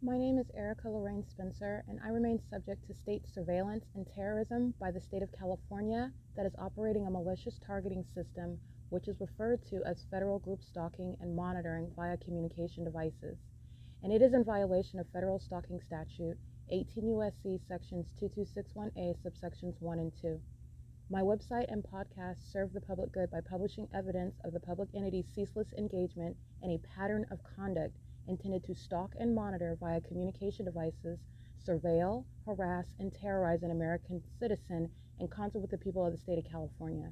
My name is Erica Lorraine Spencer, and I remain subject to state surveillance and terrorism by the state of California that is operating a malicious targeting system which is referred to as federal group stalking and monitoring via communication devices. And it is in violation of federal stalking statute 18 U.S.C. sections 2261A subsections 1 and 2. My website and podcast serve the public good by publishing evidence of the public entity's ceaseless engagement in a pattern of conduct intended to stalk and monitor via communication devices, surveil, harass, and terrorize an American citizen in concert with the people of the state of California.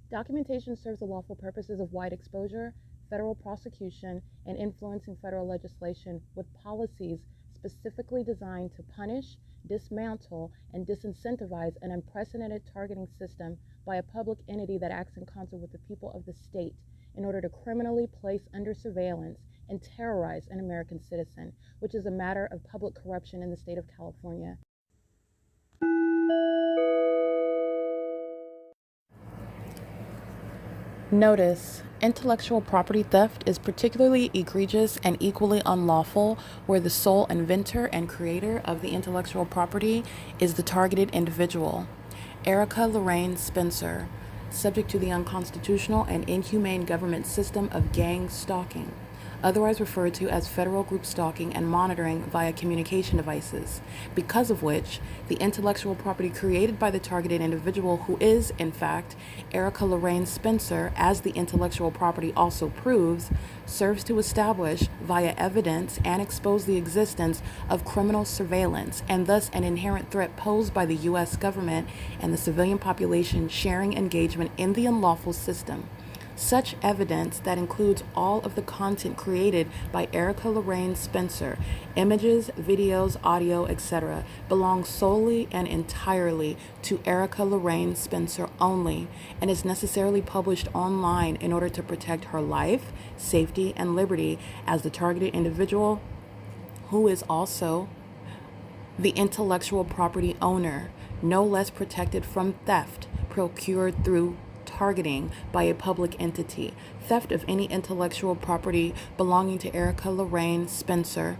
Documentation serves the lawful purposes of wide exposure, federal prosecution, and influencing federal legislation with policies specifically designed to punish, dismantle, and disincentivize an unprecedented targeting system by a public entity that acts in concert with the people of the state in order to criminally place under surveillance and terrorize an American citizen, which is a matter of public corruption in the state of California. Notice: intellectual property theft is particularly egregious and equally unlawful where the sole inventor and creator of the intellectual property is the targeted individual. Erica Lorraine Spencer, subject to the unconstitutional and inhumane government system of gang stalking, otherwise referred to as federal group stalking and monitoring via communication devices, because of which the intellectual property created by the targeted individual, who is, in fact, Erica Lorraine Spencer, as the intellectual property also proves, serves to establish via evidence and expose the existence of criminal surveillance and thus an inherent threat posed by the U.S. government and the civilian population sharing engagement in the unlawful system. Such evidence, that includes all of the content created by Erica Lorraine Spencer, images, videos, audio, etc., belongs solely and entirely to Erica Lorraine Spencer only and is necessarily published online in order to protect her life, safety, and liberty as the targeted individual, who is also the intellectual property owner, no less protected from theft procured through targeting by a public entity. Theft of any intellectual property belonging to Erica Lorraine Spencer,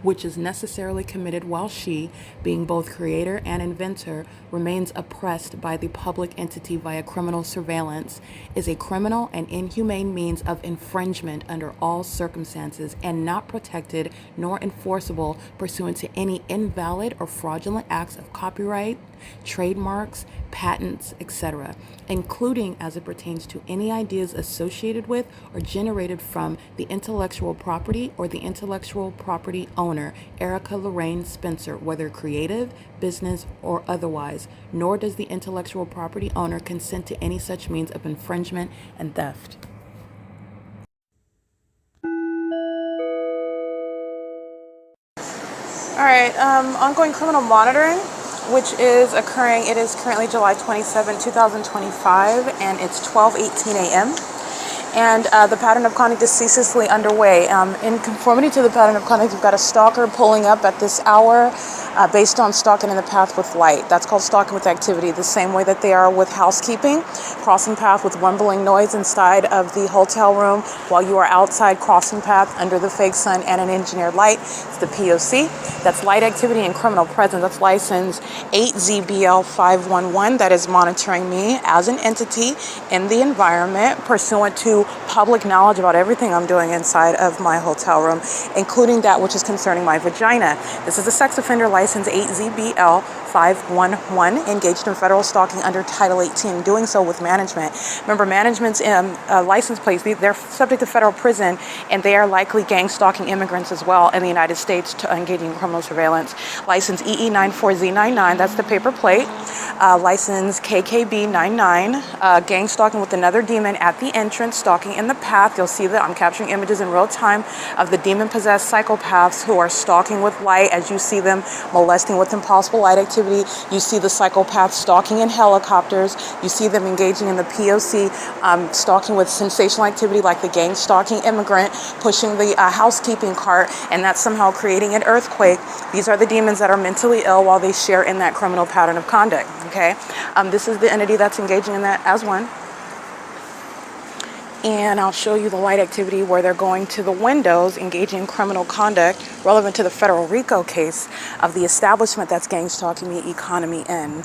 which is necessarily committed while she, being both creator and inventor, remains oppressed by the public entity via criminal surveillance, is a criminal and inhumane means of infringement under all circumstances and not protected nor enforceable pursuant to any invalid or fraudulent acts of copyright, trademarks, patents, etc., including as it pertains to any ideas associated with or generated from the intellectual property or the intellectual property owner, Erica Lorraine Spencer, whether creative, business, or otherwise, nor does the intellectual property owner consent to any such means of infringement and theft. All right, ongoing criminal monitoring, which is occurring. It is currently July 27, 2025, and it's 12:18 a.m. And the pattern of conduct is ceaselessly underway. In conformity to the pattern of conduct, you've got a stalker pulling up at this hour based on stalking in the path with light. That's called stalking with activity, the same way that they are with housekeeping, crossing path with rumbling noise inside of the hotel room while you are outside crossing path under the fake sun and an engineered light. It's the P.O.C. That's light activity and criminal presence. That's license 8ZBL511. That is monitoring me as an entity in the environment pursuant to public knowledge about everything I'm doing inside of my hotel room, including that which is concerning my vagina. This is a sex offender license 8ZBL511, engaged in federal stalking under Title 18, doing so with management. Remember, management's license plates, they're subject to federal prison, and they are likely gang stalking immigrants as well in the United States to engaging in criminal surveillance. License EE94Z99, that's the paper plate. License KKB99, gang stalking with another demon at the entrance, stalking in the path. You'll see that I'm capturing images in real time of the demon-possessed psychopaths who are stalking with light as you see them molesting with impossible light activity. You see the psychopaths stalking in helicopters. You see them engaging in the P.O.C. Stalking with sensational activity like the gang stalking immigrant pushing the housekeeping cart, and that's somehow creating an earthquake. These are the demons that are mentally ill while they share in that criminal pattern of conduct. Okay, this is the entity that's engaging in that as one. And I'll show you the light activity where they're going to the windows, engaging in criminal conduct relevant to the federal RICO case of the establishment that's gang stalking the economy in.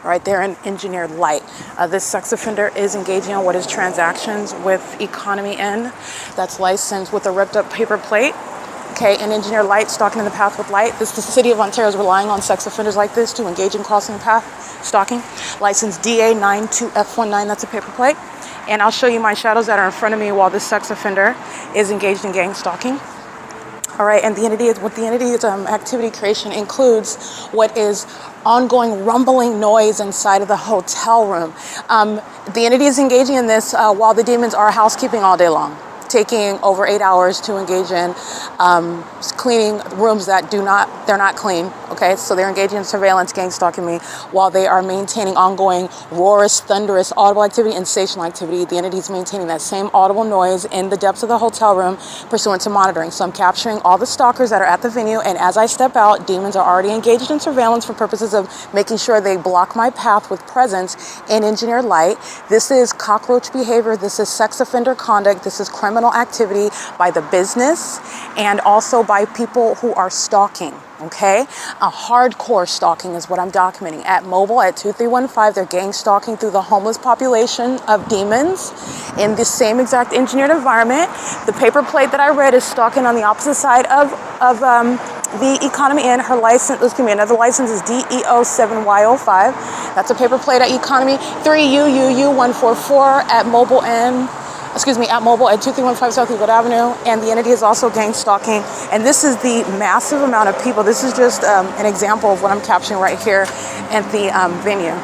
Right there in engineered light. This sex offender is engaging in what is transactions with economy in. That's licensed with a ripped up paper plate. Okay, and engineered light, stalking in the path with light. The city of Ontario is relying on sex offenders like this to engage in crossing the path, stalking. License DA92F19, that's a paper plate. And I'll show you my shadows that are in front of me while this sex offender is engaged in gang stalking. All right, and the entity activity creation includes what is ongoing rumbling noise inside of the hotel room. The entity is engaging in this while the demons are housekeeping all day long, taking over 8 hours to engage in cleaning rooms that they're not clean. Okay, so they're engaging in surveillance, gang stalking me, while they are maintaining ongoing roarous, thunderous, audible activity and sensational activity. The entity is maintaining that same audible noise in the depths of the hotel room pursuant to monitoring. So I'm capturing all the stalkers that are at the venue, and as I step out, demons are already engaged in surveillance for purposes of making sure they block my path with presence in engineered light. This is cockroach behavior. This is sex offender conduct. This is criminal activity by the business and also by people who are stalking. Okay, a hardcore stalking is what I'm documenting. At MOBIL at 2315, they're gang stalking through the homeless population of demons in the same exact engineered environment. The paper plate that I read is stalking on the opposite side of the economy in. Her license, excuse me, another license is DEO7Y05. That's a paper plate at economy 3UUU144 at MOBIL at MOBIL at 2315 South Euclid Avenue, and the entity is also gang stalking. And this is the massive amount of people. This is just an example of what I'm capturing right here at the venue.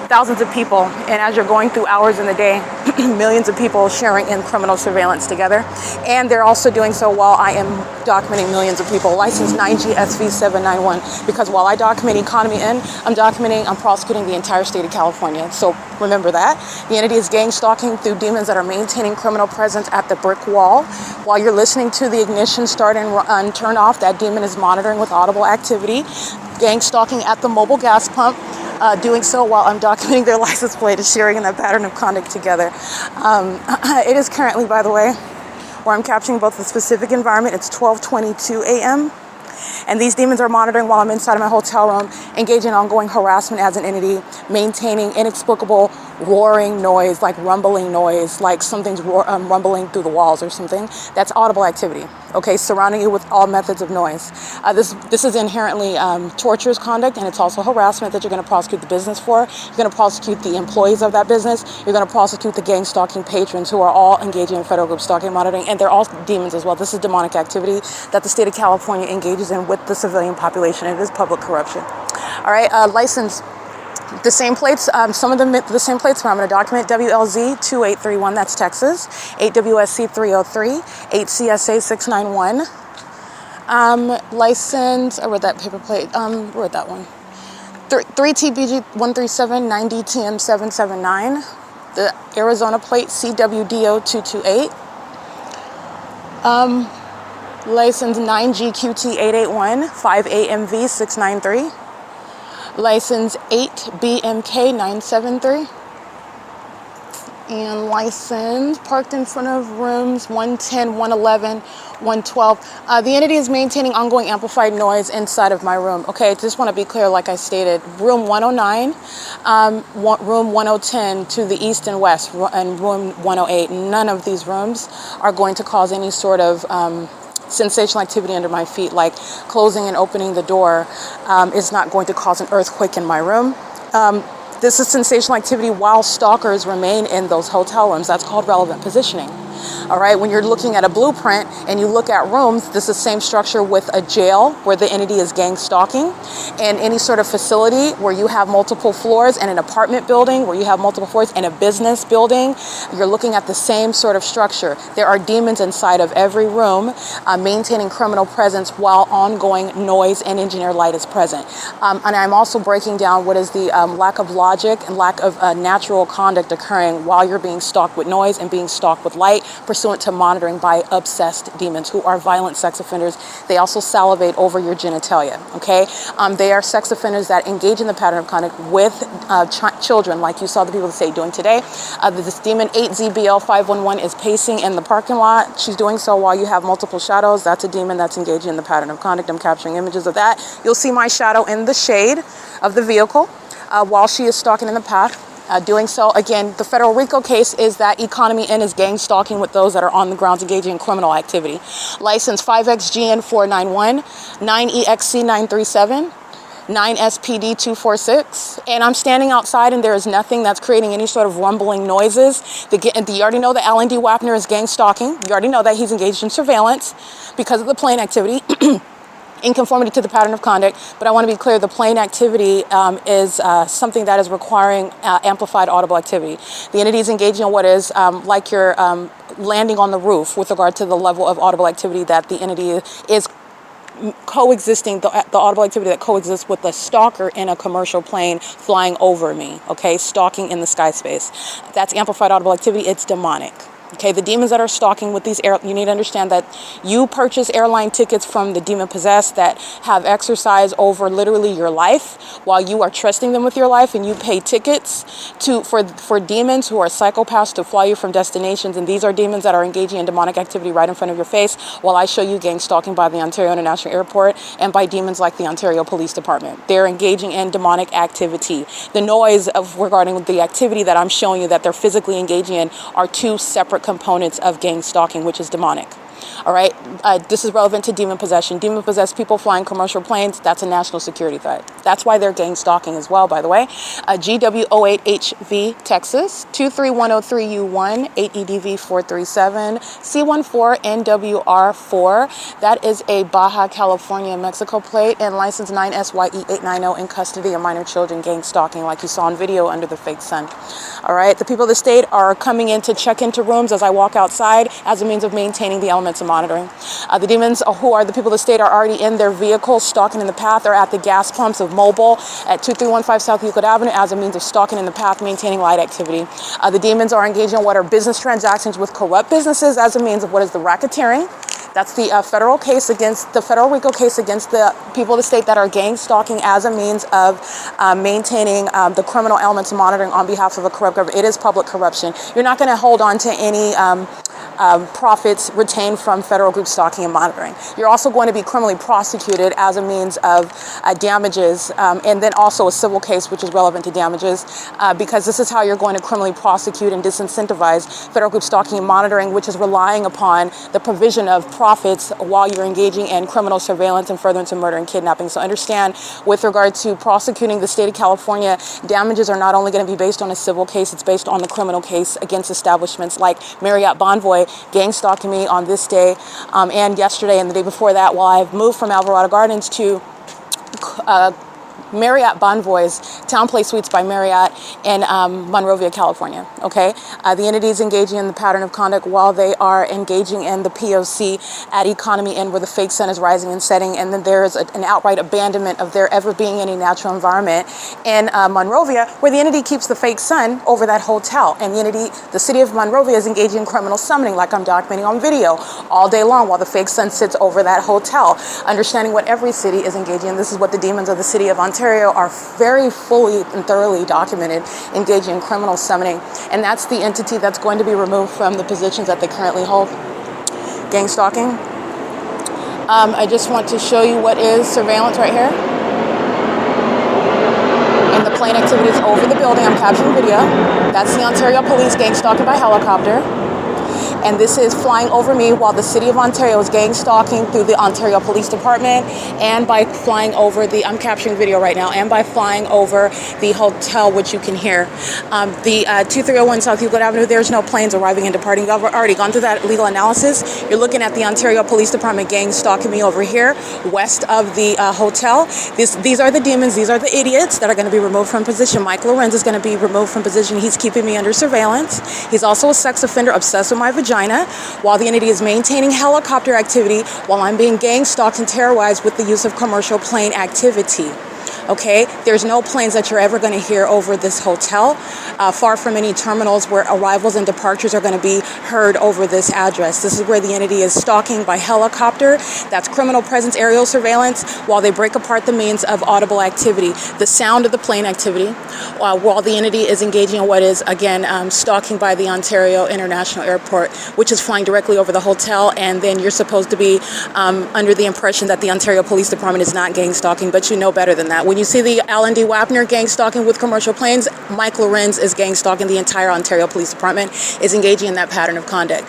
Thousands of people, and as you're going through hours in the day, millions of people sharing in criminal surveillance together. And they're also doing so while I am documenting millions of people. License 9GSV791, because while I document economy in, I'm prosecuting the entire state of California. So remember that. The entity is gang stalking through demons that are maintaining criminal presence at the brick wall. While you're listening to the ignition start and turn off, that demon is monitoring with audible activity. Gang stalking at the mobile gas pump. Doing so while I'm documenting their license plate and sharing in that pattern of conduct together. It is currently, by the way, where I'm capturing both the specific environment. It's 12:22 a.m. And these demons are monitoring while I'm inside of my hotel room, engaging in ongoing harassment as an entity, maintaining inexplicable roaring noise, like rumbling noise, like something's rumbling through the walls or something. That's audible activity, okay, surrounding you with all methods of noise. This is inherently torturous conduct, and it's also harassment that you're going to prosecute the business for. You're going to prosecute the employees of that business. You're going to prosecute the gang stalking patrons who are all engaging in federal group stalking monitoring, and they're all demons as well. This is demonic activity that the state of California engages in with the civilian population. It is public corruption. All right, license. The same plates, some of them, the same plates where I'm going to document WLZ 2831, that's Texas, 8 WSC 303, 8 CSA 691. License, I read that paper plate, where'd that one? 3 TBG 137, 90 TM 779, the Arizona plate CWDO 228. License 9GQT 881, 5 AMV 693. License 8BMK 973. And license parked in front of rooms 110, 111, 112. The entity is maintaining ongoing amplified noise inside of my room. Okay, just want to be clear, like I stated, room 109, room 1010 to the east and west, and room 108. None of these rooms are going to cause any sort of sensational activity under my feet, like closing and opening the door is not going to cause an earthquake in my room. This is sensational activity while stalkers remain in those hotel rooms. That's called relevant positioning. All right, when you're looking at a blueprint and you look at rooms, this is the same structure with a jail where the entity is gang stalking, and any sort of facility where you have multiple floors, and an apartment building where you have multiple floors, and a business building. You're looking at the same sort of structure. There are demons inside of every room maintaining criminal presence while ongoing noise and engineered light is present. And I'm also breaking down what is the lack of logic and lack of natural conduct occurring while you're being stalked with noise and being stalked with light, pursuant to monitoring by obsessed demons who are violent sex offenders. They also salivate over your genitalia, okay? They are sex offenders that engage in the pattern of conduct with children, like you saw the people that say doing today. This demon 8ZBL511 is pacing in the parking lot. She's doing so while you have multiple shadows. That's a demon that's engaging in the pattern of conduct. I'm capturing images of that. You'll see my shadow in the shade of the vehicle while she is stalking in the path. Doing so, again, the federal RICO case is that Economy N is gang stalking with those that are on the grounds engaging in criminal activity. License 5XGN491, 9EXC937, 9SPD246, and I'm standing outside and there is nothing that's creating any sort of rumbling noises. You already know that Alan D. WAPNER is gang stalking. You already know that he's engaged in surveillance because of the plane activity. In conformity to the pattern of conduct, but I want to be clear, the plane activity is something that is requiring amplified audible activity. The entity is engaging in what is like you're landing on the roof with regard to the level of audible activity that the entity is coexisting, the audible activity that coexists with the stalker in a commercial plane flying over me, okay, stalking in the sky space. That's amplified audible activity, it's demonic. Okay, the demons that are stalking with these you need to understand that you purchase airline tickets from the demon possessed that have exercise over literally your life while you are trusting them with your life, and you pay tickets for demons who are psychopaths to fly you from destinations. And these are demons that are engaging in demonic activity right in front of your face while I show you gang stalking by the Ontario International Airport and by demons like the Ontario Police Department. They're engaging in demonic activity. The noise regarding the activity that I'm showing you that they're physically engaging in are two separate components of gang stalking, which is demonic. All right, this is relevant to demon possession. Demon possessed people flying commercial planes, that's a national security threat. That's why they're gang stalking as well, by the way. GW08HV, Texas, 23103U1, 8EDV437, C14NWR4. That is a Baja California, Mexico plate, and license 9SYE890 in custody of minor children, gang stalking, like you saw in video under the fake sun. All right, the people of the state are coming in to check into rooms as I walk outside as a means of maintaining the elements of monitoring. The demons, who are the people of the state, are already in their vehicles stalking in the path, or at the gas pumps of MOBIL at 2315 South Euclid Avenue as a means of stalking in the path, maintaining light activity. The demons are engaging in what are business transactions with corrupt businesses as a means of what is the racketeering. That's the federal case against the federal RICO case against the people of the state that are gang stalking as a means of maintaining the criminal elements monitoring on behalf of a corrupt government. It is public corruption. You're not going to hold on to any profits retained from federal group stalking and monitoring. You're also going to be criminally prosecuted as a means of damages, and then also a civil case which is relevant to damages, because this is how you're going to criminally prosecute and disincentivize federal group stalking and monitoring, which is relying upon the provision of profits while you're engaging in criminal surveillance and furtherance of murder and kidnapping. So understand, with regard to prosecuting the state of California, damages are not only going to be based on a civil case, it's based on the criminal case against establishments like Marriott Bonvoy gang stalking me on this day and yesterday and the day before that, while I've moved from Alvarado Gardens to Marriott Bonvoy's Town Place Suites by Marriott in Monrovia, California, okay? The entity is engaging in the pattern of conduct while they are engaging in the P.O.C. at Economy N, where the fake sun is rising and setting, and then there is an outright abandonment of there ever being any natural environment in Monrovia, where the entity keeps the fake sun over that hotel, and the city of Monrovia is engaging in criminal summoning, like I'm documenting on video, all day long while the fake sun sits over that hotel. Understanding what every city is engaging in, this is what the demons of the city of Ontario are very fully and thoroughly documented, engaging in criminal summoning, and that's the entity that's going to be removed from the positions that they currently hold. Gang stalking. I just want to show you what is surveillance right here. And the plane activity is over the building. I'm capturing video. That's the Ontario Police gang stalking by helicopter. And this is flying over me while the city of Ontario is gang stalking through the Ontario Police Department, and by flying over I'm capturing video right now, and by flying over the hotel, which you can hear. The 2301 South Euclid Avenue, there's no planes arriving and departing. You've already gone through that legal analysis. You're looking at the Ontario Police Department gang stalking me over here, west of the hotel. These are the demons, these are the idiots that are going to be removed from position. Mike LORENZ is going to be removed from position. He's keeping me under surveillance. He's also a sex offender obsessed with my vagina, while the entity is maintaining helicopter activity while I'm being gang stalked and terrorized with the use of commercial plane activity. Okay, there's no planes that you're ever going to hear over this hotel, far from any terminals where arrivals and departures are going to be heard over this address. This is where the entity is stalking by helicopter. That's criminal presence aerial surveillance while they break apart the means of audible activity, the sound of the plane activity, while the entity is engaging in what is, again, stalking by the Ontario International Airport, which is flying directly over the hotel, and then you're supposed to be under the impression that the Ontario Police Department is not gang stalking, but you know better than that. When you see the L&D WAPNER gang stalking with commercial planes, Mike LORENZ is gang stalking. The entire Ontario Police Department is engaging in that pattern of conduct.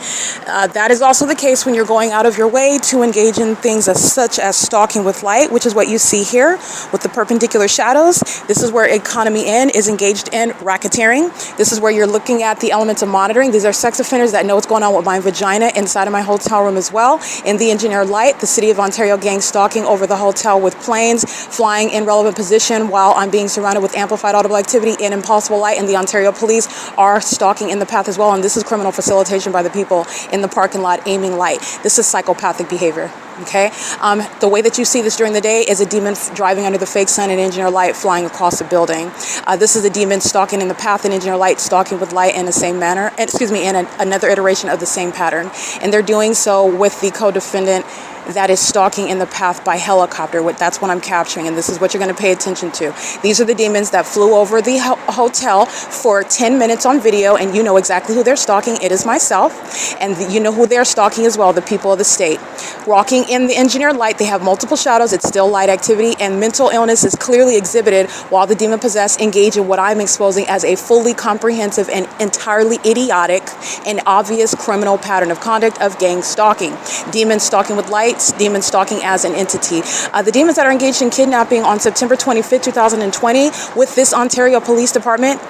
That is also the case when you're going out of your way to engage in things such as stalking with light, which is what you see here with the perpendicular shadows. This is where Economy Inn is engaged in racketeering. This is where you're looking at the elements of monitoring. These are sex offenders that know what's going on with my vagina inside of my hotel room as well. In the engineered light, the City of Ontario gang stalking over the hotel with planes flying in relevant position while I'm being surrounded with amplified audible activity in impossible light, and the Ontario police are stalking in the path as well, and this is criminal facilitation by the people in the parking lot aiming light. This is psychopathic behavior. Okay, the way that you see this during the day is a demon driving under the fake sun and engineer light flying across the building. This is a demon stalking in the path and engineer light stalking with light in the same manner, in another iteration of the same pattern. And they're doing so with the co-defendant that is stalking in the path by helicopter. That's what I'm capturing, and this is what you're going to pay attention to. These are the demons that flew over the hotel for 10 minutes on video, and you know exactly who they're stalking. It is myself, and you know who they're stalking as well, the people of the state. Walking in the engineered light, they have multiple shadows, it's still light activity, and mental illness is clearly exhibited while the demon-possessed engage in what I'm exposing as a fully comprehensive and entirely idiotic and obvious criminal pattern of conduct of gang stalking. Demons stalking with light, demon stalking as an entity. The demons that are engaged in kidnapping on September 25th, 2020 with this Ontario Police Department,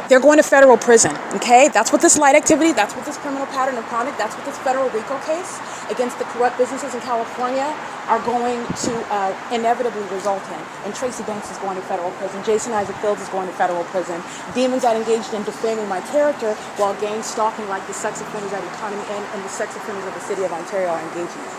they're going to federal prison, okay? That's what this light activity, that's what this criminal pattern of conduct, that's what this federal RICO case against the corrupt businesses in California are going to inevitably result in. And Tracy Banks is going to federal prison. Jason Isaac Fields is going to federal prison. Demons that engaged in defaming my character while gang stalking like the sex offenders at Economy Inn and the sex offenders of the City of Ontario are engaging in.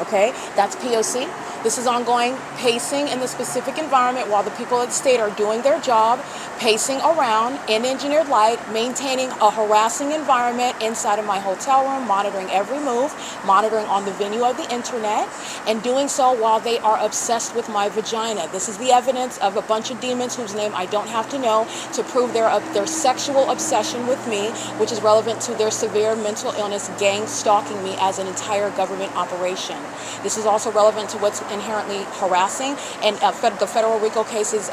Okay, that's P.O.C. This is ongoing pacing in the specific environment while the people of the state are doing their job, pacing around in engineered light, maintaining a harassing environment inside of my hotel room, monitoring every move, monitoring on the venue of the internet, and doing so while they are obsessed with my vagina. This is the evidence of a bunch of demons whose name I don't have to know to prove their sexual obsession with me, which is relevant to their severe mental illness, gang stalking me as an entire government operation. This is also relevant to what's inherently harassing, and the federal RICO case is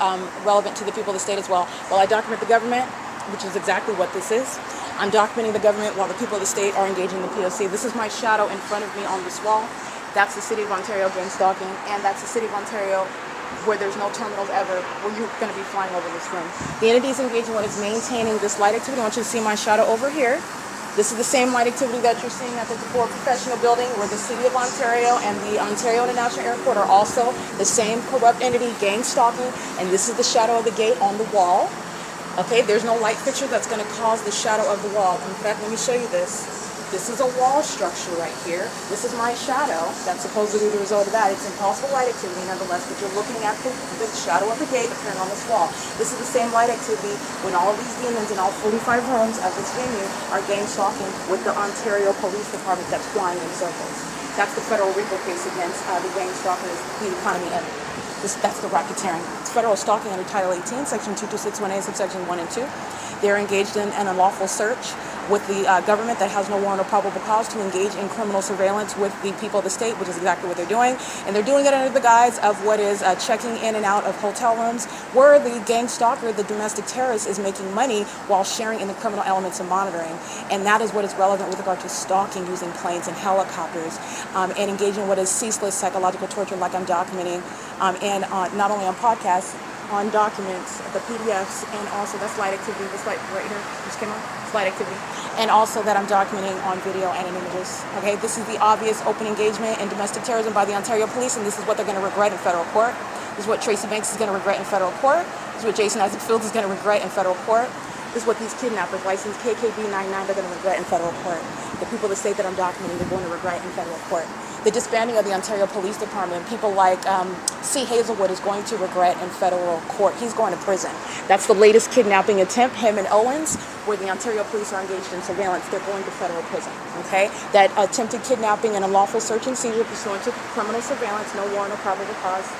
relevant to the people of the state as well. While I document the government, which is exactly what this is, I'm documenting the government while the people of the state are engaging in the P.O.C. This is my shadow in front of me on this wall. That's the City of Ontario gang stalking, and that's the City of Ontario where there's no terminals ever, where you're going to be flying over this room. The entity is engaging when it's maintaining this light activity. I want you to see my shadow over here. This is the same light activity that you're seeing at the Decor Professional Building, where the City of Ontario and the Ontario International Airport are also the same corrupt entity, gang stalking, and this is the shadow of the gate on the wall. Okay, there's no light fixture that's going to cause the shadow of the wall. In fact, let me show you this. This is a wall structure right here. This is my shadow. That's supposedly the result of that. It's impossible light activity nonetheless, but you're looking at the shadow of the gate appearing on this wall. This is the same light activity when all of these demons in all 45 rooms of this venue are gang stalking with the Ontario Police Department that's flying in circles. That's the federal RICO case against the gang stalking the Economy Inn. That's the racketeering. It's federal stalking under Title 18, Section 2261A, subsection 1 and 2. They're engaged in an unlawful search with the government that has no warrant or probable cause to engage in criminal surveillance with the people of the state, which is exactly what they're doing. And they're doing it under the guise of what is checking in and out of hotel rooms, where the gang stalker, the domestic terrorist, is making money while sharing in the criminal elements of monitoring. And that is what is relevant with regard to stalking using planes and helicopters, and engaging in what is ceaseless psychological torture like I'm documenting, and not only on podcasts, on documents, the PDFs, and also that's light activity, this light right here, just came on, it's light activity, and also that I'm documenting on video and in images. Okay, this is the obvious open engagement in domestic terrorism by the Ontario Police, and this is what they're going to regret in federal court. This is what Tracy Banks is going to regret in federal court. This is what Jason Isaac Fields is going to regret in federal court. This is what these kidnappers, license KKB99, they're going to regret in federal court. The people that say that I'm documenting, they're going to regret in federal court. The disbanding of the Ontario Police Department, people like C. Hazelwood is going to regret in federal court. He's going to prison. That's the latest kidnapping attempt, him and Owens, where the Ontario police are engaged in surveillance. They're going to federal prison, okay? That attempted kidnapping and unlawful search and seizure pursuant to criminal surveillance, no warrant or probable cause.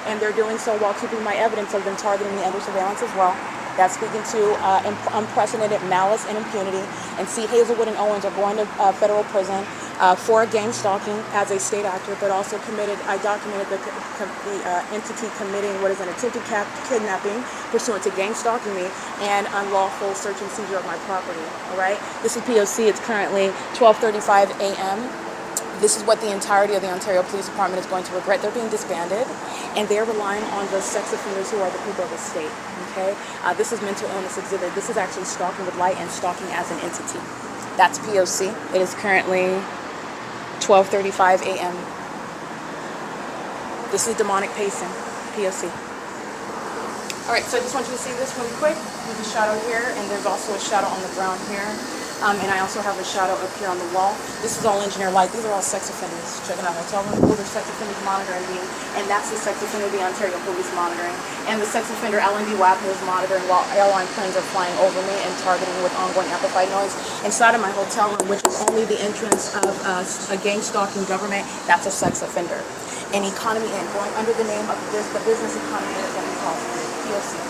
And they're doing so while keeping my evidence of them targeting me under surveillance as well. That's speaking to unprecedented malice and impunity. And C. Hazelwood and Owens are going to federal prison for gang stalking as a state actor, but also I documented the entity committing what is an attempted kidnapping pursuant to gang stalking me and unlawful search and seizure of my property, all right? This is P.O.C. It's currently 12:35 a.m. This is what the entirety of the Ontario Police Department is going to regret. They're being disbanded, and they're relying on the sex offenders who are the people of the state, okay? This is mental illness exhibit. This is actually stalking with light and stalking as an entity. That's P.O.C. It is currently 12:35 a.m. This is demonic pacing, P.O.C. All right, so I just want you to see this really quick. There's a shadow here, and there's also a shadow on the ground here. And I also have a shadow up here on the wall. This is all engineer light. These are all sex offenders. Check it out. I tell them, oh, there's sex offenders monitoring me. And that's the sex offender the Ontario Police monitoring. And the sex offender LND WAPNER is monitoring while airline planes are flying over me and targeting with ongoing amplified noise. Inside of my hotel room, which is only the entrance of a gang stalking government, that's a sex offender. An economy and going under the name of the business economy is going to be called P.O.C.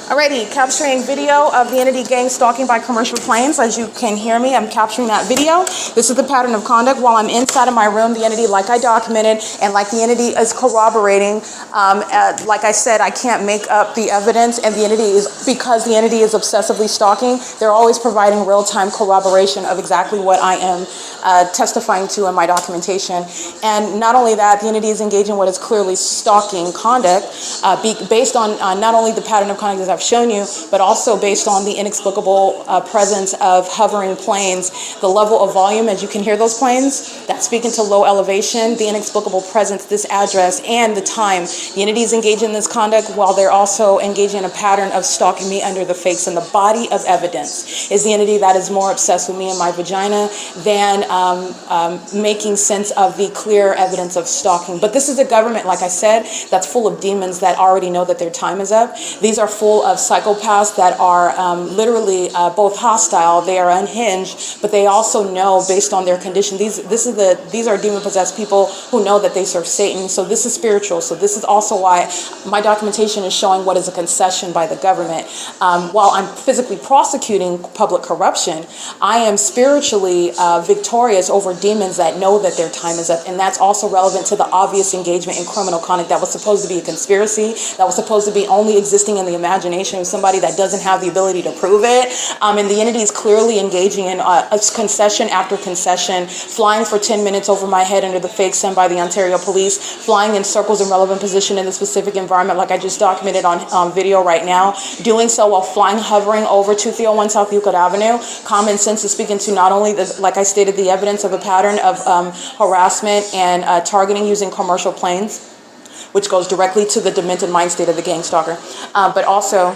Alrighty, capturing video of the entity gang stalking by commercial planes. As you can hear me, I'm capturing that video. This is the pattern of conduct while I'm inside of my room. The entity, like I documented, and like the entity is corroborating. Like I said, I can't make up the evidence, and the entity is, because the entity is obsessively stalking, they're always providing real-time corroboration of exactly what I am testifying to in my documentation. And not only that, the entity is engaging in what is clearly stalking conduct, based on not only the pattern of conduct as I've shown you, but also based on the inexplicable presence of hovering planes. The level of volume, as you can hear those planes, that's speaking to low elevation, the inexplicable presence, this address, and the time. The entity is engaging in this conduct while they're also engaging in a pattern of stalking me under the fakes. And the body of evidence is the entity that is more obsessed with me and my vagina than making sense of the clear evidence of stalking. But this is a government, like I said, that's full of demons that already know that their time is up. These are full of psychopaths that are literally both hostile, they are unhinged, but they also know based on their condition. These are demon-possessed people who know that they serve Satan. So this is spiritual. So this is also why my documentation is showing what is a concession by the government. While I'm physically prosecuting public corruption, I am spiritually victorious over demons that know that their time is up. And that's also relevant to the obvious engagement in criminal conduct that was supposed to be a conspiracy, that was supposed to be only existing in the imagination of somebody that doesn't have the ability to prove it. And the entity is clearly engaging in a concession after concession, flying for 10 minutes over my head under the fake sun by the Ontario Police, flying in circles in relevant position in the specific environment like I just documented on video right now, doing so while hovering over 2301 South Euclid Avenue. Common sense is speaking to not only, like I stated, the evidence of a pattern of harassment and targeting using commercial planes, which goes directly to the demented mind state of the gang stalker, but also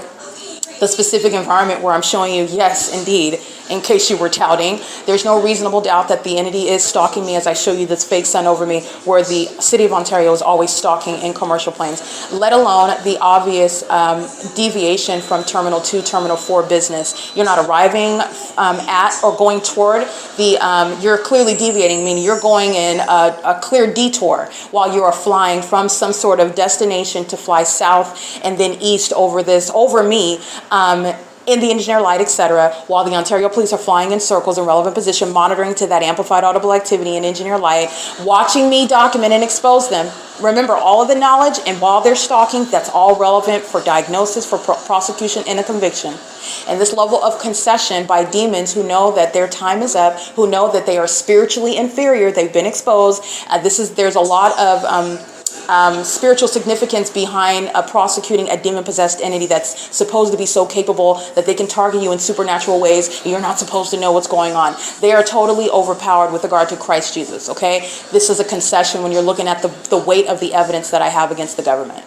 the specific environment where I'm showing you, yes, indeed, in case you were doubting, there's no reasonable doubt that the entity is stalking me as I show you this fake sun over me, where the city of Ontario is always stalking in commercial planes, let alone the obvious deviation from Terminal 2, Terminal 4 business. You're not arriving at or going toward the, you're clearly deviating, meaning you're going in a clear detour while you are flying from some sort of destination to fly south and then east over me, in the engineer light, etc., while the Ontario Police are flying in circles in relevant position, monitoring to that amplified audible activity in engineer light, watching me document and expose them. Remember, all of the knowledge, and while they're stalking, that's all relevant for diagnosis, for prosecution, and a conviction. And this level of concession by demons who know that their time is up, who know that they are spiritually inferior, they've been exposed. There's a lot of spiritual significance behind prosecuting a demon-possessed entity that's supposed to be so capable that they can target you in supernatural ways and you're not supposed to know what's going on. They are totally overpowered with regard to Christ Jesus, okay? This is a concession when you're looking at the weight of the evidence that I have against the government.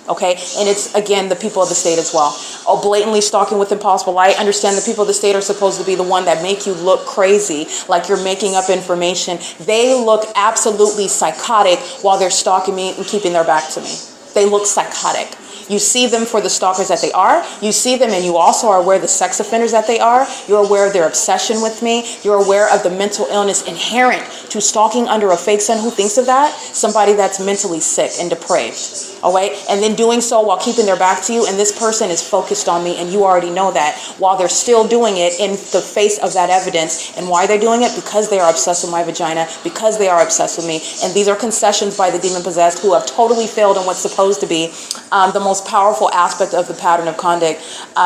Okay, and it's, again, the people of the state as well. Oh, blatantly stalking with impossible light. Understand the people of the state are supposed to be the one that make you look crazy, like you're making up information. They look absolutely psychotic while they're stalking me and keeping their back to me. They look psychotic. You see them for the stalkers that they are. You see them, and you also are aware of the sex offenders that they are. You're aware of their obsession with me. You're aware of the mental illness inherent to stalking under a fake son. Who thinks of that? Somebody that's mentally sick and depraved. All right, and then doing so while keeping their back to you, and this person is focused on me, and you already know that, while they're still doing it in the face of that evidence. And why they're doing it? Because they are obsessed with my vagina, because they are obsessed with me, and these are concessions by the demon-possessed who have totally failed in what's supposed to be the most powerful aspect of the pattern of conduct,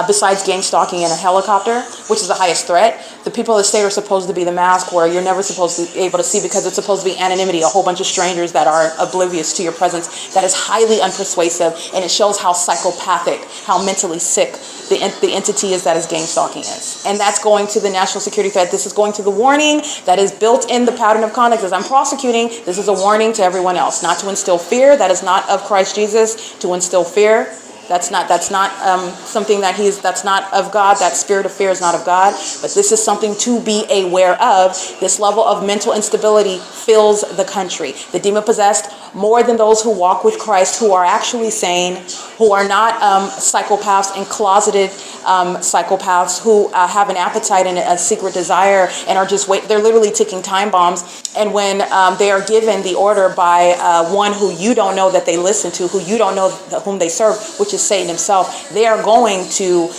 besides gang stalking in a helicopter, which is the highest threat. The people of the state are supposed to be the mask where you're never supposed to be able to see, because it's supposed to be anonymity, a whole bunch of strangers that are oblivious to your presence. That is highly unpersuasive, and it shows how psychopathic, how mentally sick the entity is that is gang stalking is. And that's going to the national security threat. This is going to the warning that is built in the pattern of conduct. As I'm prosecuting, this is a warning to everyone else, not to instill fear. That is not of Christ Jesus, to instill fear. That's not something that's not of God. That spirit of fear is not of God. But this is something to be aware of. This level of mental instability fills the country. The demon-possessed, more than those who walk with Christ, who are actually sane, who are not psychopaths and closeted psychopaths who have an appetite and a secret desire and are just they're literally ticking time bombs. And when they are given the order by one who you don't know that they listen to, who you don't know whom they serve, which is Satan himself, they are going to